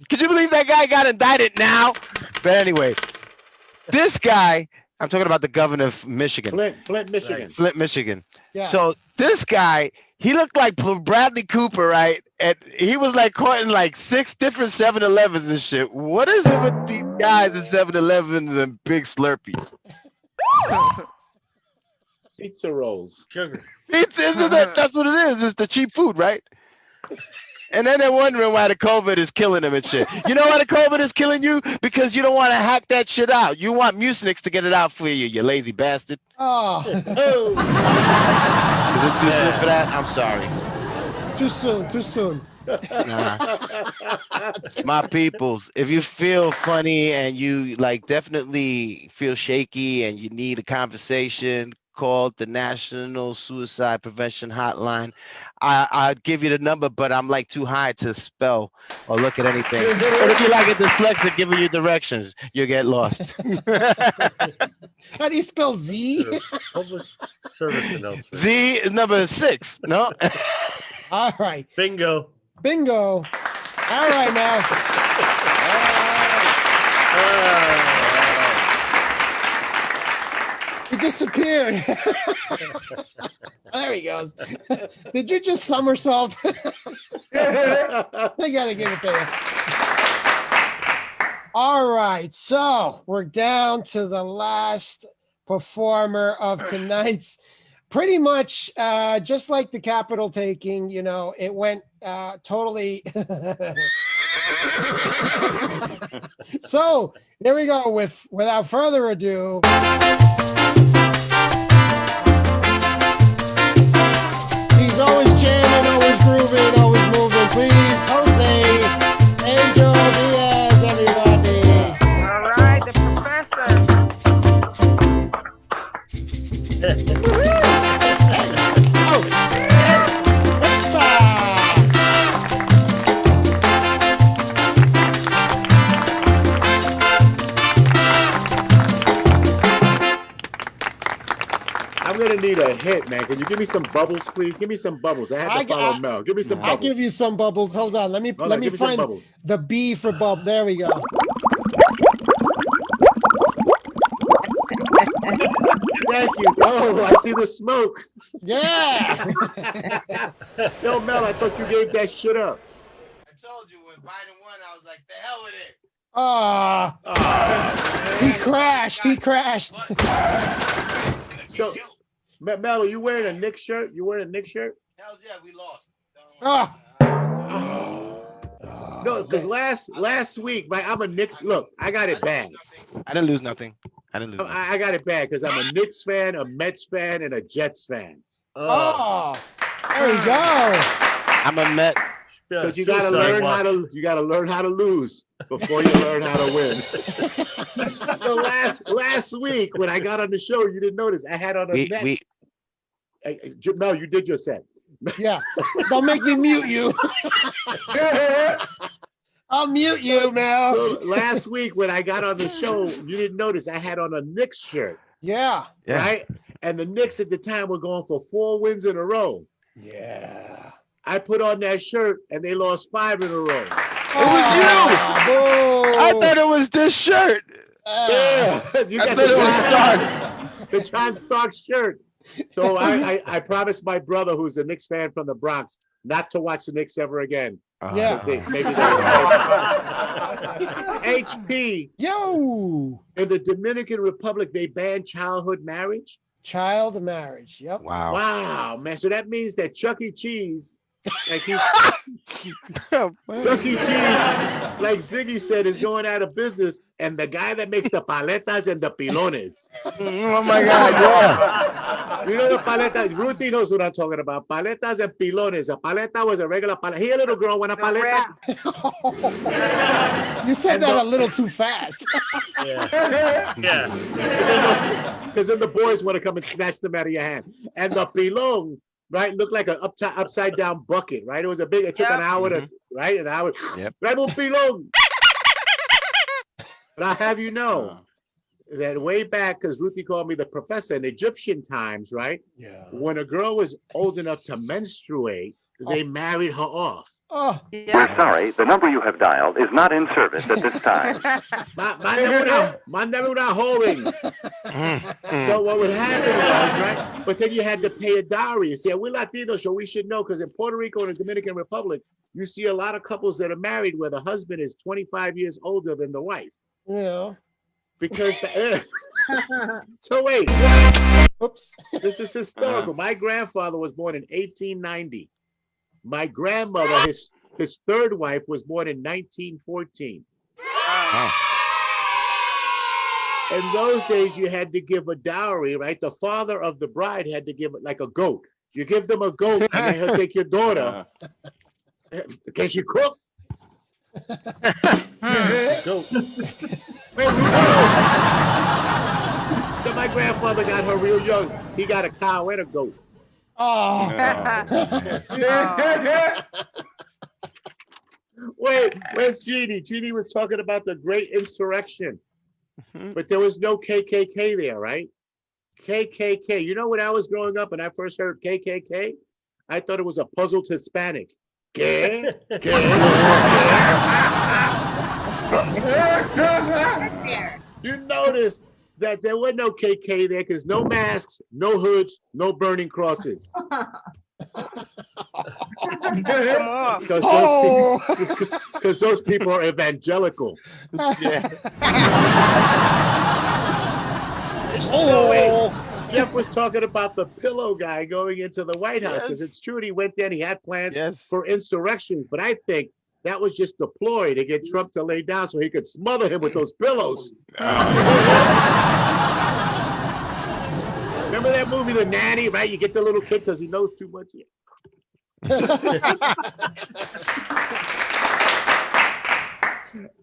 Speaker 7: could you believe that guy got indicted now? But anyway, this guy, I'm talking about the governor of Michigan.
Speaker 4: Flint, Michigan.
Speaker 7: Flint, Michigan.
Speaker 2: Yeah.
Speaker 7: So this guy, he looked like Bradley Cooper, right? And he was like caught in like 6 different 7-Elevens and shit. What is it with these guys at 7-Elevens and big Slurpees?
Speaker 4: Pizza rolls.
Speaker 9: Sugar.
Speaker 7: Isn't that's what it is? It's the cheap food, right? And then they're wondering why the COVID is killing them and shit. You know why the COVID is killing you? Because you don't want to hack that shit out. You want Mucinix to get it out for you, you lazy bastard.
Speaker 2: Oh.
Speaker 7: Is it too soon for that? I'm sorry.
Speaker 2: Too soon.
Speaker 7: Nah. My peoples, if you feel funny and you definitely feel shaky and you need a conversation, call the National Suicide Prevention Hotline. I'd give you the number, but I'm too high to spell or look at anything. But if you like a dyslexic giving you directions, you'll get lost.
Speaker 2: How do you spell Z?
Speaker 9: Public service announcement.
Speaker 7: Z is number 6, no?
Speaker 2: All right.
Speaker 9: Bingo.
Speaker 2: Bingo. All right, now. He disappeared. There he goes. Did you just somersault? I gotta give it to you. All right, so we're down to the last performer of tonight's. Pretty much just like the Capitol taking, you know, it went totally. So here we go without further ado. He's always jamming, always grooving, always moving. Please, Jose Angel Diaz, everybody.
Speaker 1: All right, the professor.
Speaker 4: I'm gonna need a hit, man. Can you give me some bubbles, please? Give me some bubbles. I had to follow Mel. Give me some bubbles.
Speaker 2: I'll give you some bubbles. Hold on. Let me
Speaker 4: Hold on, give me some
Speaker 2: find
Speaker 4: bubbles.
Speaker 2: the B for bub. There we go.
Speaker 4: Thank you. Oh, I see the smoke.
Speaker 2: Yeah.
Speaker 4: Yo, Mel, I thought you gave that shit up.
Speaker 7: I told you when Biden won, I was like, the hell with it.
Speaker 2: He crashed. He crashed.
Speaker 4: So, Mel, are you wearing a Knicks shirt? You wearing a Knicks shirt?
Speaker 7: Hells yeah, we lost.
Speaker 4: No, because last week, I'm a Knicks. Look, I got it bad.
Speaker 7: I didn't lose nothing.
Speaker 4: I got it bad because I'm a Knicks fan, a Mets fan, and a Jets fan.
Speaker 2: Oh, there we go.
Speaker 7: I'm a Met.
Speaker 4: Because you gotta learn how to lose before you learn how to win. So last week when I got on the show, you didn't notice I had on a Mets. Mel, you did your set.
Speaker 2: Yeah, don't make me mute you. I'll mute you, Mel.
Speaker 4: So last week when I got on the show, you didn't notice I had on a Knicks shirt.
Speaker 2: Yeah.
Speaker 4: Right? And the Knicks at the time were going for 4 wins in a row.
Speaker 2: Yeah.
Speaker 4: I put on that shirt and they lost 5 in a row.
Speaker 7: It was you. I thought it was this shirt.
Speaker 4: Yeah. You
Speaker 7: I
Speaker 4: got
Speaker 7: thought it was Starks.
Speaker 4: The John Starks shirt. So I promised my brother, who's a Knicks fan from the Bronx, not to watch the Knicks ever again.
Speaker 2: Yeah.
Speaker 4: HP.
Speaker 2: Yo.
Speaker 4: In the Dominican Republic, they banned childhood marriage.
Speaker 2: Child marriage. Yep.
Speaker 7: Wow.
Speaker 4: Wow, man. So that means that Chuck E. Cheese, like Chuck E. Cheese, like Ziggy said, is going out of business. And the guy that makes the paletas and the pilones.
Speaker 7: Oh my God, yeah.
Speaker 4: You know the paletas? Ruthie knows what I'm talking about. Paletas and pilones. A paleta was a regular paleta. Here, little girl, want a paleta?
Speaker 2: You said that a little too fast.
Speaker 9: Yeah.
Speaker 4: Because then the boys want to come and snatch them out of your hand. And the pilon, right, looked like an upside down bucket, right? It took an hour to, right? An hour.
Speaker 7: Yep.
Speaker 4: Right, un pilon. But I have you know that way back, because Ruthie called me the professor in Egyptian times, right?
Speaker 2: Yeah.
Speaker 4: When a girl was old enough to menstruate, they married her off.
Speaker 2: Oh.
Speaker 15: We're sorry, the number you have dialed is not in service at this time.
Speaker 4: Manda una joven. So what would happen was, right? But then you had to pay a dowry. You see, we're Latinos, so we should know, because in Puerto Rico and the Dominican Republic, you see a lot of couples that are married where the husband is 25 years older than the wife.
Speaker 2: Yeah.
Speaker 4: Because so wait.
Speaker 2: Oops.
Speaker 4: This is historical. My grandfather was born in 1890. My grandmother, his third wife, was born in 1914. In those days, you had to give a dowry, right? The father of the bride had to give it like a goat. You give them a goat, and then he'll take your daughter. Can she cook? Goat. Then my grandfather got her real young. He got a cow and a goat.
Speaker 2: Oh.
Speaker 4: Wait, where's Jeannie? Jeannie was talking about the Great Insurrection. But there was no KKK there, right? KKK. You know when I was growing up and I first heard KKK? I thought it was a puzzled Hispanic. ¿Qué? ¿Qué? You notice that there were no KK there because no masks, no hoods, no burning crosses. Because those people are evangelical. Yeah. Oh, wait. Jeff was talking about the pillow guy going into the White House because it's true he went there and he had plans for insurrection, but I think that was just a ploy to get Trump to lay down so he could smother him with those pillows. Remember that movie, The Nanny, right? You get the little kid because he knows too much.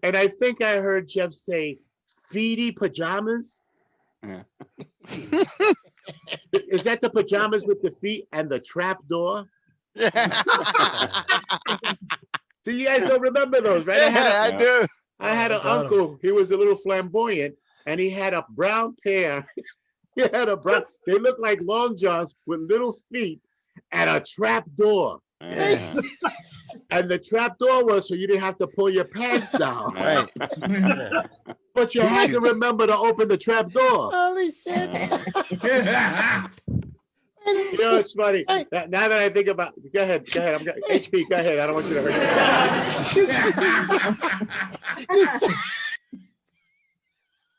Speaker 4: And I think I heard Jeff say, feety pajamas. Is that the pajamas with the feet and the trap door? So you guys don't remember those, right? I do. I had an uncle. He was a little flamboyant, and he had a brown pair. He had a brown. They looked like long johns with little feet and a trap door. And the trap door was so you didn't have to pull your pants down. Right. But you had to remember to open the trap door.
Speaker 2: Holy shit.
Speaker 4: You know, it's funny. Now that I think about it, go ahead. HP, go ahead. I don't want you to hurt yourself.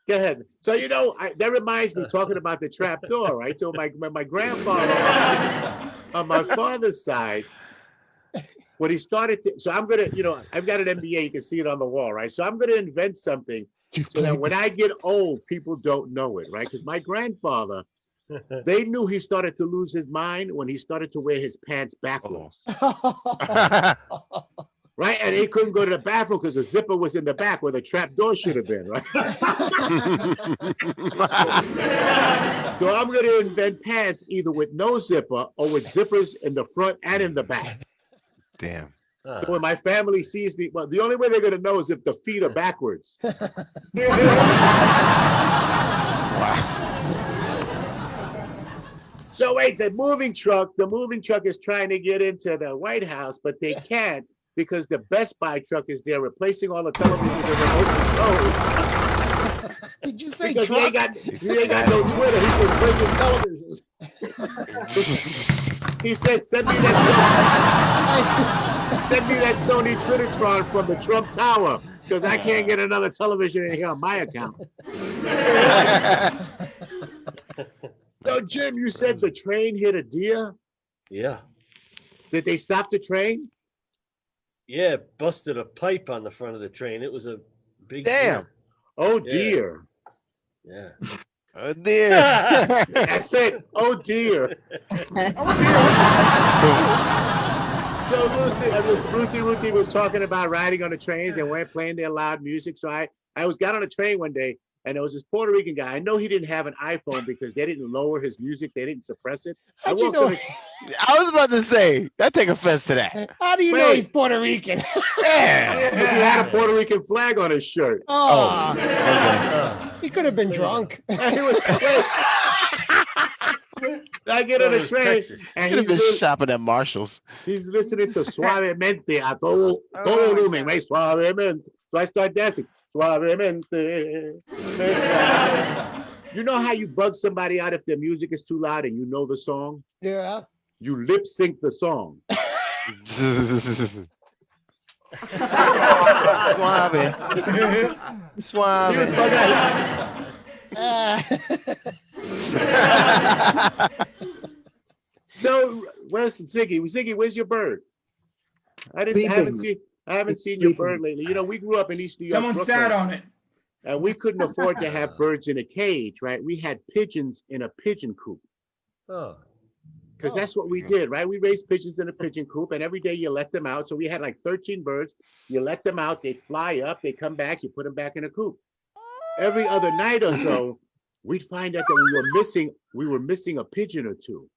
Speaker 4: Go ahead. So, you know, that reminds me, talking about the trap door, right? So my grandfather on my father's side, when he started to, so I'm going to, you know, I've got an MBA, you can see it on the wall, right? So I'm going to invent something so that when I get old, people don't know it, right? Because my grandfather, they knew he started to lose his mind when he started to wear his pants backwards. Right? And he couldn't go to the bathroom because the zipper was in the back where the trap door should have been, right? So I'm going to invent pants either with no zipper or with zippers in the front and in the back.
Speaker 7: Damn.
Speaker 4: So when my family sees me, well, the only way they're going to know is if the feet are backwards. So wait, the moving truck is trying to get into the White House, but they can't because the Best Buy truck is there replacing all the televisions in the open.
Speaker 2: Did you say
Speaker 4: because
Speaker 2: truck?
Speaker 4: he ain't got no Twitter. He's been breaking televisions. He said, send me that Sony Trinitron from the Trump Tower because I can't get another television in here on my account. So, Jim, you said the train hit a deer?
Speaker 9: Yeah.
Speaker 4: Did they stop the train?
Speaker 9: Yeah, it busted a pipe on the front of the train. It was a big
Speaker 4: Damn.
Speaker 9: deer.
Speaker 4: Oh, dear.
Speaker 9: Yeah.
Speaker 7: Oh, dear.
Speaker 4: That's it. Oh, dear. So, Ruthie was talking about riding on the trains and we're playing their loud music. So I got on a train one day. And there was this Puerto Rican guy. I know he didn't have an iPhone because they didn't lower his music. They didn't suppress it.
Speaker 2: How'd you know?
Speaker 7: I was about to say, I take offense to that.
Speaker 2: How do you know he's Puerto Rican?
Speaker 4: Because he had a Puerto Rican flag on his shirt.
Speaker 2: Oh. He could have been drunk.
Speaker 4: He was I get on the train and
Speaker 7: he's been shopping at Marshall's.
Speaker 4: He's listening to Suavemente a todo volumen, right? Suavemente. So I start dancing. Suavemente. You know how you bug somebody out if their music is too loud and you know the song?
Speaker 2: Yeah.
Speaker 4: You lip sync the song.
Speaker 7: Suave. Suave.
Speaker 4: No, where's Ziggy? Ziggy, where's your bird? I haven't seen your bird lately. You know, we grew up in East New York.
Speaker 5: Someone
Speaker 4: Brooklyn,
Speaker 5: sat on it.
Speaker 4: and we couldn't afford to have birds in a cage, right? We had pigeons in a pigeon coop.
Speaker 9: Oh.
Speaker 4: Because that's what we did, right? We raised pigeons in a pigeon coop, and every day you let them out. So we had like 13 birds. You let them out, they fly up, they come back, you put them back in a coop. Every other night or so, we'd find out that we were missing a pigeon or two.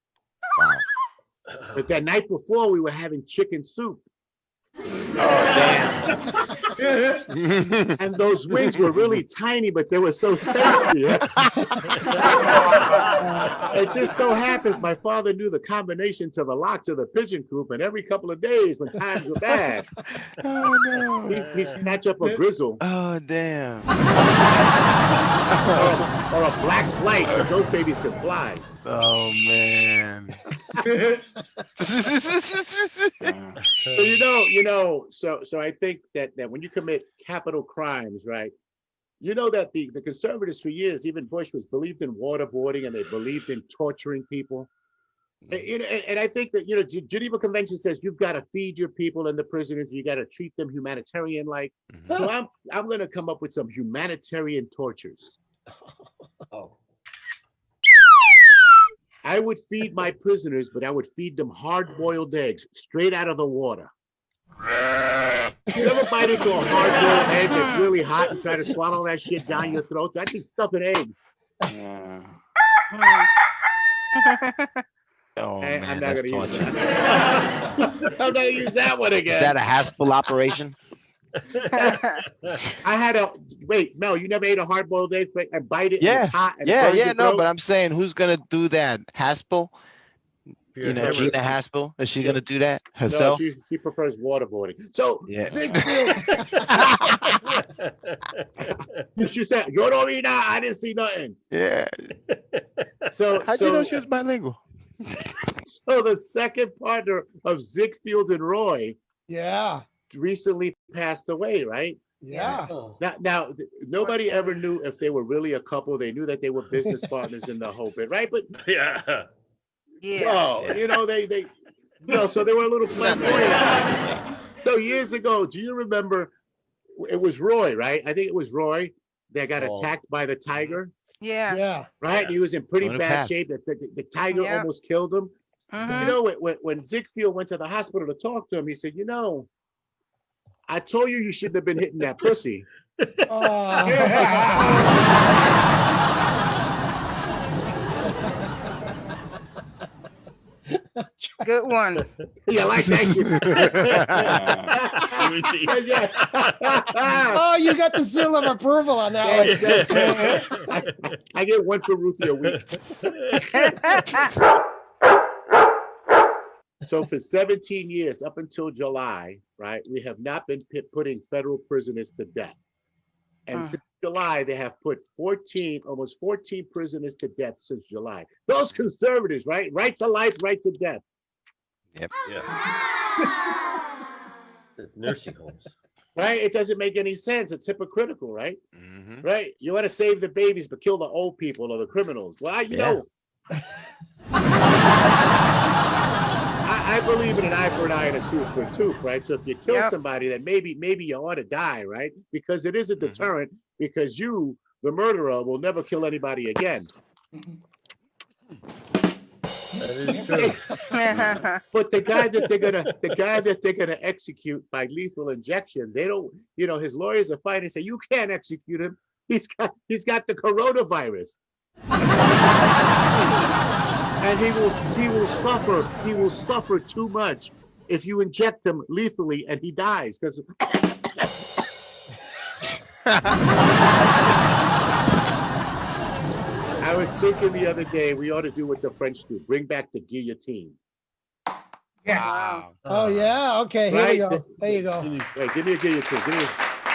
Speaker 7: Wow.
Speaker 4: But that night before, we were having chicken soup.
Speaker 7: Oh, damn.
Speaker 4: And those wings were really tiny, but they were so tasty. It just so happens my father knew the combination to the lock to the pigeon coop, and every couple of days when times were bad, he'd snatch up a grizzle.
Speaker 7: Oh, damn.
Speaker 4: Or a black flight, because those babies can fly.
Speaker 7: Oh, man.
Speaker 4: So so I think that when you commit capital crimes, right? You know that the conservatives for years, even Bush, believed in waterboarding, and they believed in torturing people. And I think that Geneva Convention says you've got to feed your people and the prisoners. You got to treat them humanitarian like. So I'm going to come up with some humanitarian tortures.
Speaker 9: Oh.
Speaker 4: I would feed my prisoners, but I would feed them hard-boiled eggs straight out of the water. You ever bite into a hard-boiled egg that's really hot and try to swallow that shit down your throat? I think stuffing eggs.
Speaker 7: Oh, man,
Speaker 4: I'm not
Speaker 7: that's
Speaker 4: going to use
Speaker 7: torture.
Speaker 4: that. I'm not going to use that one again.
Speaker 7: Is that a Haspel operation?
Speaker 4: I had wait, Mel, you never ate a hard-boiled egg and bite it and
Speaker 7: Yeah,
Speaker 4: it's hot and
Speaker 7: no, but I'm saying, who's gonna do that? Haspel? Gina Haspel? Is she gonna do that herself?
Speaker 4: No, she prefers waterboarding. So
Speaker 7: yeah.
Speaker 4: She said, "You don't eat that. I didn't see nothing."
Speaker 7: Yeah.
Speaker 4: So
Speaker 7: how'd you know she was bilingual?
Speaker 4: So the second partner of Ziegfeld and Roy, recently passed away, right?
Speaker 2: Yeah.
Speaker 4: Now, nobody ever knew if they were really a couple. They knew that they were business partners in the whole bit, right? But well, so they were a little flamboyant. So years ago, do you remember? It was Roy, right? I think it was Roy that got attacked by the tiger.
Speaker 2: Yeah.
Speaker 4: Right. He was in pretty bad shape. The tiger almost killed him. When Ziegfeld went to the hospital to talk to him, he said, I told you shouldn't have been hitting that pussy.
Speaker 1: Good one.
Speaker 4: Yeah, like that.
Speaker 2: Oh, you got the seal of approval on that one.
Speaker 4: I get one for Ruthie a week. So for 17 years, up until July, right, we have not been putting federal prisoners to death. And since July, they have put almost 14 prisoners to death since July. Those conservatives, right? Right to life, right to death.
Speaker 7: Yep.
Speaker 9: Nursing homes.
Speaker 4: Right? It doesn't make any sense. It's hypocritical, right? Right? You want to save the babies, but kill the old people or the criminals. Well, I believe in an eye for an eye and a tooth for a tooth, right? So if you kill somebody, then maybe you ought to die, right? Because it is a deterrent, because you, the murderer, will never kill anybody again.
Speaker 9: That is true.
Speaker 4: But the guy that they're gonna execute by lethal injection, they don't, his lawyers are fighting, say you can't execute him. He's got the coronavirus. And he will suffer too much if you inject him lethally and he dies because I was thinking the other day we ought to do what the French do, bring back the guillotine.
Speaker 2: Yes. Wow. Oh yeah, okay, here we go. There you go.
Speaker 4: Wait, give me a guillotine.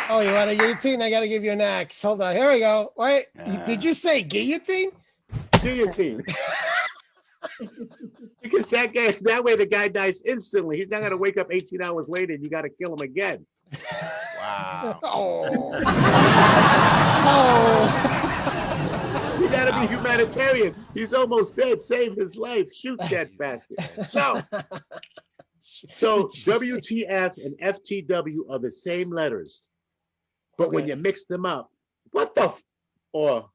Speaker 2: Oh, you want a guillotine? I gotta give you an axe. Hold on, here we go. Wait, did you say guillotine?
Speaker 4: Guillotine. Because that way the guy dies instantly. He's not gonna wake up 18 hours later and you gotta kill him again.
Speaker 7: Wow.
Speaker 4: You gotta be humanitarian. He's almost dead. Save his life. Shoot that bastard. So WTF and FTW are the same letters, but when you mix them up, what the fuck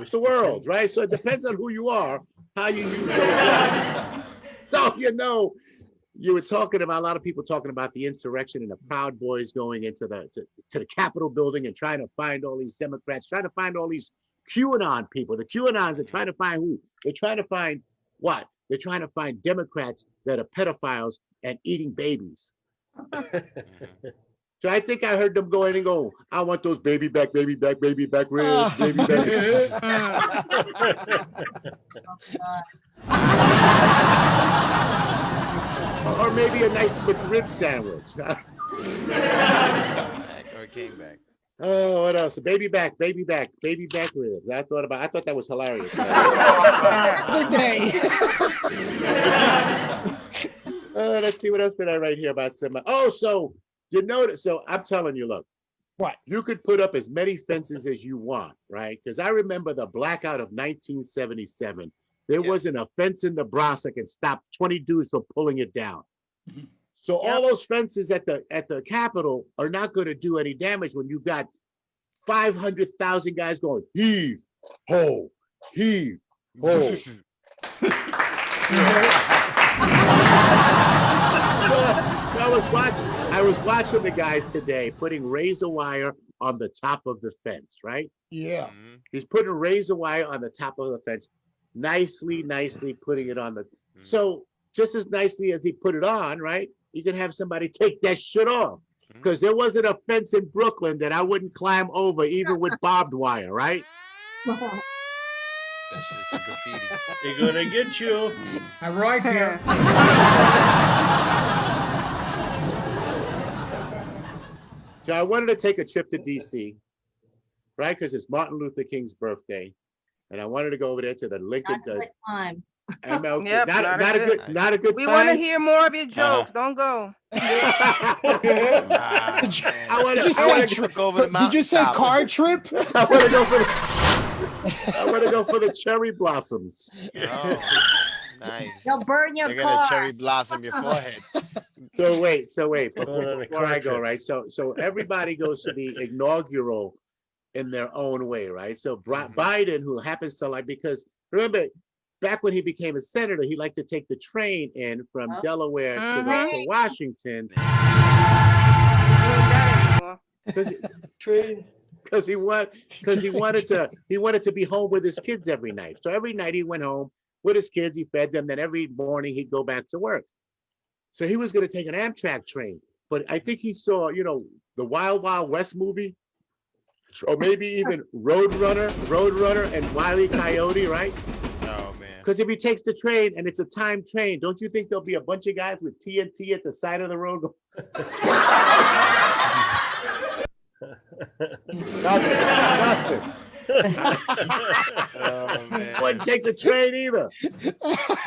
Speaker 4: the world, right? So it depends on who you are, how you use those letters. So you were talking about, a lot of people talking about the insurrection and the Proud Boys going into the Capitol building and trying to find all these Democrats, trying to find all these QAnon people. The QAnons are trying to find who? They're trying to find what? They're trying to find Democrats that are pedophiles and eating babies. So I think I heard them go in and go, I want those baby back ribs, baby back. Or maybe a nice McRib sandwich.
Speaker 7: Or came back.
Speaker 4: Oh, what else? Baby back ribs. I thought that was hilarious.
Speaker 2: Good day.
Speaker 4: Let's see, what else did I write here about some? Oh, so you notice, so I'm telling you, look.
Speaker 2: What?
Speaker 4: You could put up as many fences as you want, right? Because I remember the blackout of 1977. There wasn't a fence in the Bronx that could stop 20 dudes from pulling it down. So all those fences at the Capitol are not going to do any damage when you've got 500,000 guys going, heave, ho, heave, ho. I was watching the guys today putting razor wire on the top of the fence, right?
Speaker 2: Yeah.
Speaker 4: He's putting razor wire on the top of the fence, nicely putting it on the. So just as nicely as he put it on, right? You can have somebody take that shit off, because there wasn't a fence in Brooklyn that I wouldn't climb over, even with barbed wire, right?
Speaker 7: Especially for graffiti.
Speaker 9: They're gonna get you.
Speaker 5: I'm right here.
Speaker 4: So I wanted to take a trip to DC, right? Because it's Martin Luther King's birthday, and I wanted to go over there to the Lincoln.
Speaker 10: Time.
Speaker 4: MLK.
Speaker 1: Yep,
Speaker 4: not a good time.
Speaker 1: We want to hear more of your jokes. Don't go.
Speaker 2: Did you say car trip?
Speaker 4: I want to go for the cherry blossoms.
Speaker 7: Oh, nice.
Speaker 10: They'll burn your
Speaker 7: They're
Speaker 10: car.
Speaker 7: gonna cherry blossom your forehead.
Speaker 4: So wait. Before I go, right? So everybody goes to the inaugural in their own way, right? So Biden, who happens to like, because remember, back when he became a senator, he liked to take the train in from Delaware to Washington. Because he wanted to be home with his kids every night. So every night he went home with his kids, he fed them, then every morning he'd go back to work. So he was going to take an Amtrak train, but I think he saw, the Wild Wild West movie, or maybe even Roadrunner and Wile E. Coyote, right?
Speaker 7: Oh man.
Speaker 4: Because if he takes the train and it's a timed train, don't you think there'll be a bunch of guys with TNT at the side of the road? Nothing.
Speaker 7: Oh, man.
Speaker 4: Wouldn't take the train either.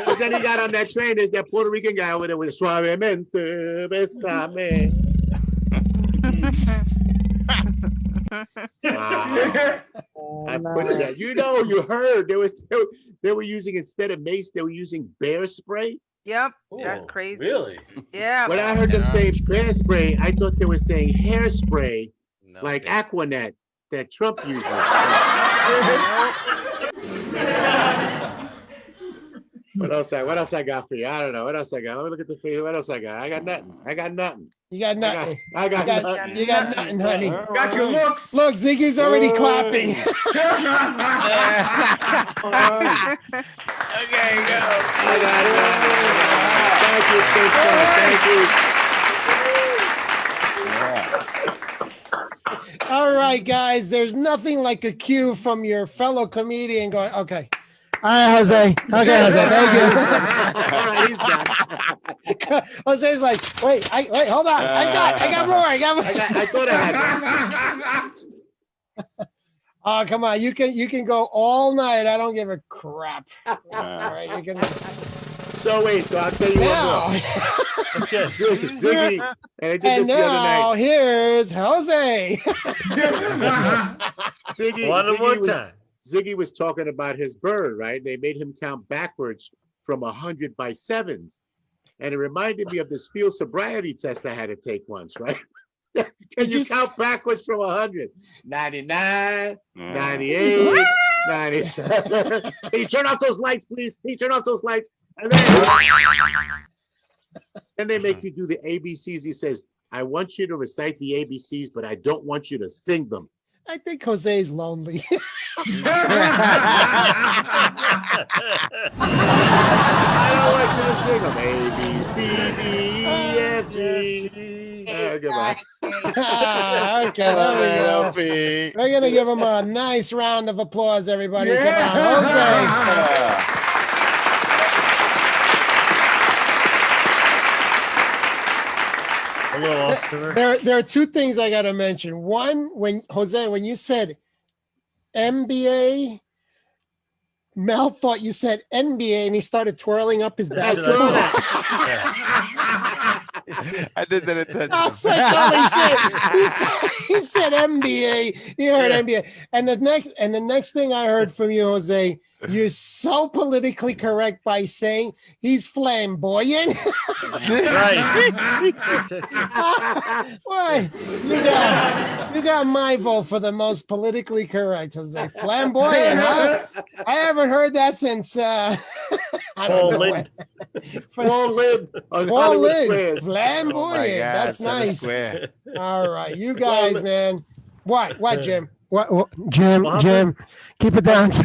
Speaker 4: But then he got on that train. There's that Puerto Rican guy over there with Suavemente, Besame. Wow. I put that. You heard they were using, instead of mace, they were using bear spray.
Speaker 1: Yep, that's crazy.
Speaker 9: Really?
Speaker 1: Yeah.
Speaker 4: When I heard them saying bear spray, I thought they were saying hairspray, like Aquanet that Trump uses. What else I got for you? I don't know. What else I got? Let me look at the face. What else I got? I got nothing.
Speaker 2: You got nothing.
Speaker 4: I got nothing.
Speaker 2: You got nothing, honey.
Speaker 5: Got your looks.
Speaker 2: Look, Ziggy's already clapping.
Speaker 7: Okay, go.
Speaker 4: I got it.
Speaker 2: Thank you. All right, guys. There's nothing like a cue from your fellow comedian going, okay. All right, Jose. Okay, Jose. Thank you.
Speaker 4: All right, he's done.
Speaker 2: Jose's like, wait, hold on. I got more. I
Speaker 4: thought I had
Speaker 2: one. Oh, come on. You can go all night. I don't give a crap. All right, you can.
Speaker 4: So I'll tell you one more. Ziggy, and I did this the other night.
Speaker 2: Here's Jose.
Speaker 4: Ziggy was talking about his bird, right? They made him count backwards from 100 by sevens. And it reminded me of this field sobriety test I had to take once, right? Can you count backwards from 100? 99, 98, 97. Can you turn off those lights, please? Can you turn off those lights? And then they make you do the ABCs. He says, I want you to recite the ABCs, but I don't want you to sing them.
Speaker 2: I think Jose's lonely.
Speaker 4: I don't want you to sing them. A, B, C, D, E, F, G. Goodbye.
Speaker 2: Okay, there we go. We're gonna give him a nice round of applause, everybody.
Speaker 5: Yeah.
Speaker 2: Come on, Jose.
Speaker 9: Hello, officer.
Speaker 2: There are two things I gotta mention. One, when you said MBA, Mel thought you said NBA, and he started twirling up his basketball.
Speaker 7: I did that intentionally.
Speaker 2: That's like all he said NBA. You heard NBA. And the next thing I heard from you, Jose, you're so politically correct by saying he's flamboyant.
Speaker 9: Right.
Speaker 2: Boy, you got my vote for the most politically correct, Jose. Flamboyant, huh? I haven't heard that since I don't know when.
Speaker 4: Paul Lynn on
Speaker 2: Paul
Speaker 4: Hollywood
Speaker 2: Lynn,
Speaker 4: Squares.
Speaker 2: flamboyant.
Speaker 7: Oh my God,
Speaker 2: That's
Speaker 7: Center
Speaker 2: nice.
Speaker 7: Square.
Speaker 2: All right, you guys, man. What, Jim? What, Jim? Keep it down.
Speaker 4: So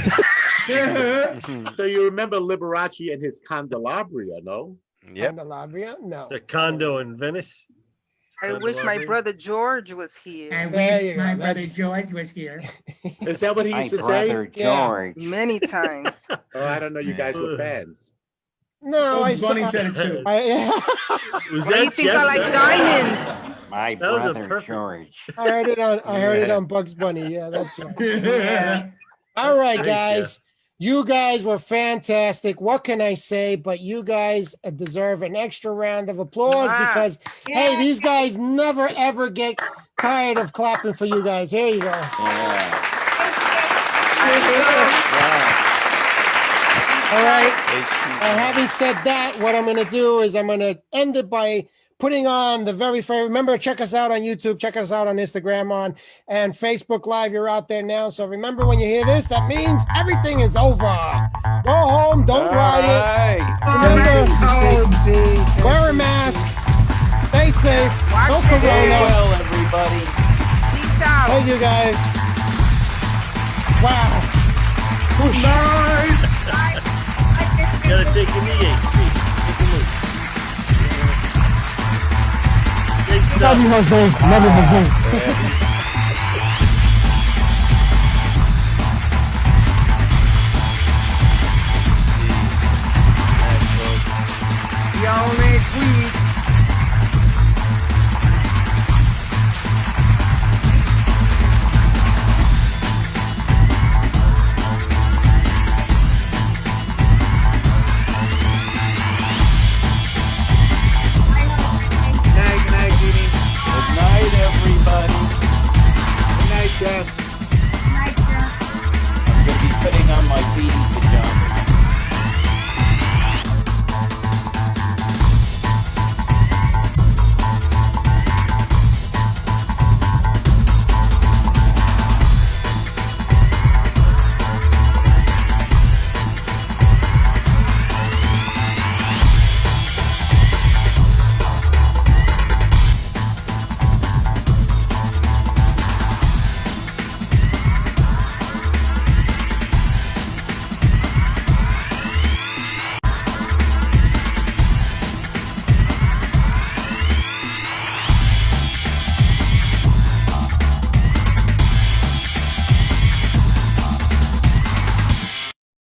Speaker 4: you remember Liberace and his Candelabria, no?
Speaker 7: Yep.
Speaker 2: Candelabria? No.
Speaker 9: The condo in Venice.
Speaker 1: I wish my brother George was here.
Speaker 5: I
Speaker 2: There you
Speaker 5: wish
Speaker 2: go.
Speaker 5: my brother
Speaker 2: That's-
Speaker 5: George was here.
Speaker 4: Is that what he
Speaker 15: My
Speaker 4: used to
Speaker 15: brother
Speaker 4: say?
Speaker 2: Yeah.
Speaker 15: George.
Speaker 1: Many times.
Speaker 4: Oh, I don't know. You guys were fans.
Speaker 2: No,
Speaker 5: Bugs Bunny said it too.
Speaker 9: Was
Speaker 1: Why do you
Speaker 9: that
Speaker 1: think I
Speaker 9: Jeff?
Speaker 1: like diamonds?
Speaker 15: My
Speaker 9: That was a
Speaker 15: brother
Speaker 9: perfect-
Speaker 15: George.
Speaker 2: I heard it on Bugs Bunny. Yeah, that's right.
Speaker 5: Yeah.
Speaker 2: All right,
Speaker 9: Thanks,
Speaker 2: guys. You guys were fantastic. What can I say? But you guys deserve an extra round of applause
Speaker 1: Wow.
Speaker 2: because, hey, these guys never ever get tired of clapping for you guys. Here you go.
Speaker 15: Yeah.
Speaker 2: All right. Having said that, what I'm going to do is I'm going to end it by putting on the very first. Remember, check us out on YouTube, check us out on Instagram, and Facebook Live. You're out there now. So remember, when you hear this, that means everything is over. Go home, don't riot. Remember, wear a mask, stay safe, no corona.
Speaker 12: Well, everybody.
Speaker 1: Peace out.
Speaker 2: Thank you guys. Wow. Whoosh.
Speaker 9: Gotta take your knee.
Speaker 2: Love you, Jose. Love you, Jose.
Speaker 1: Y'all next week.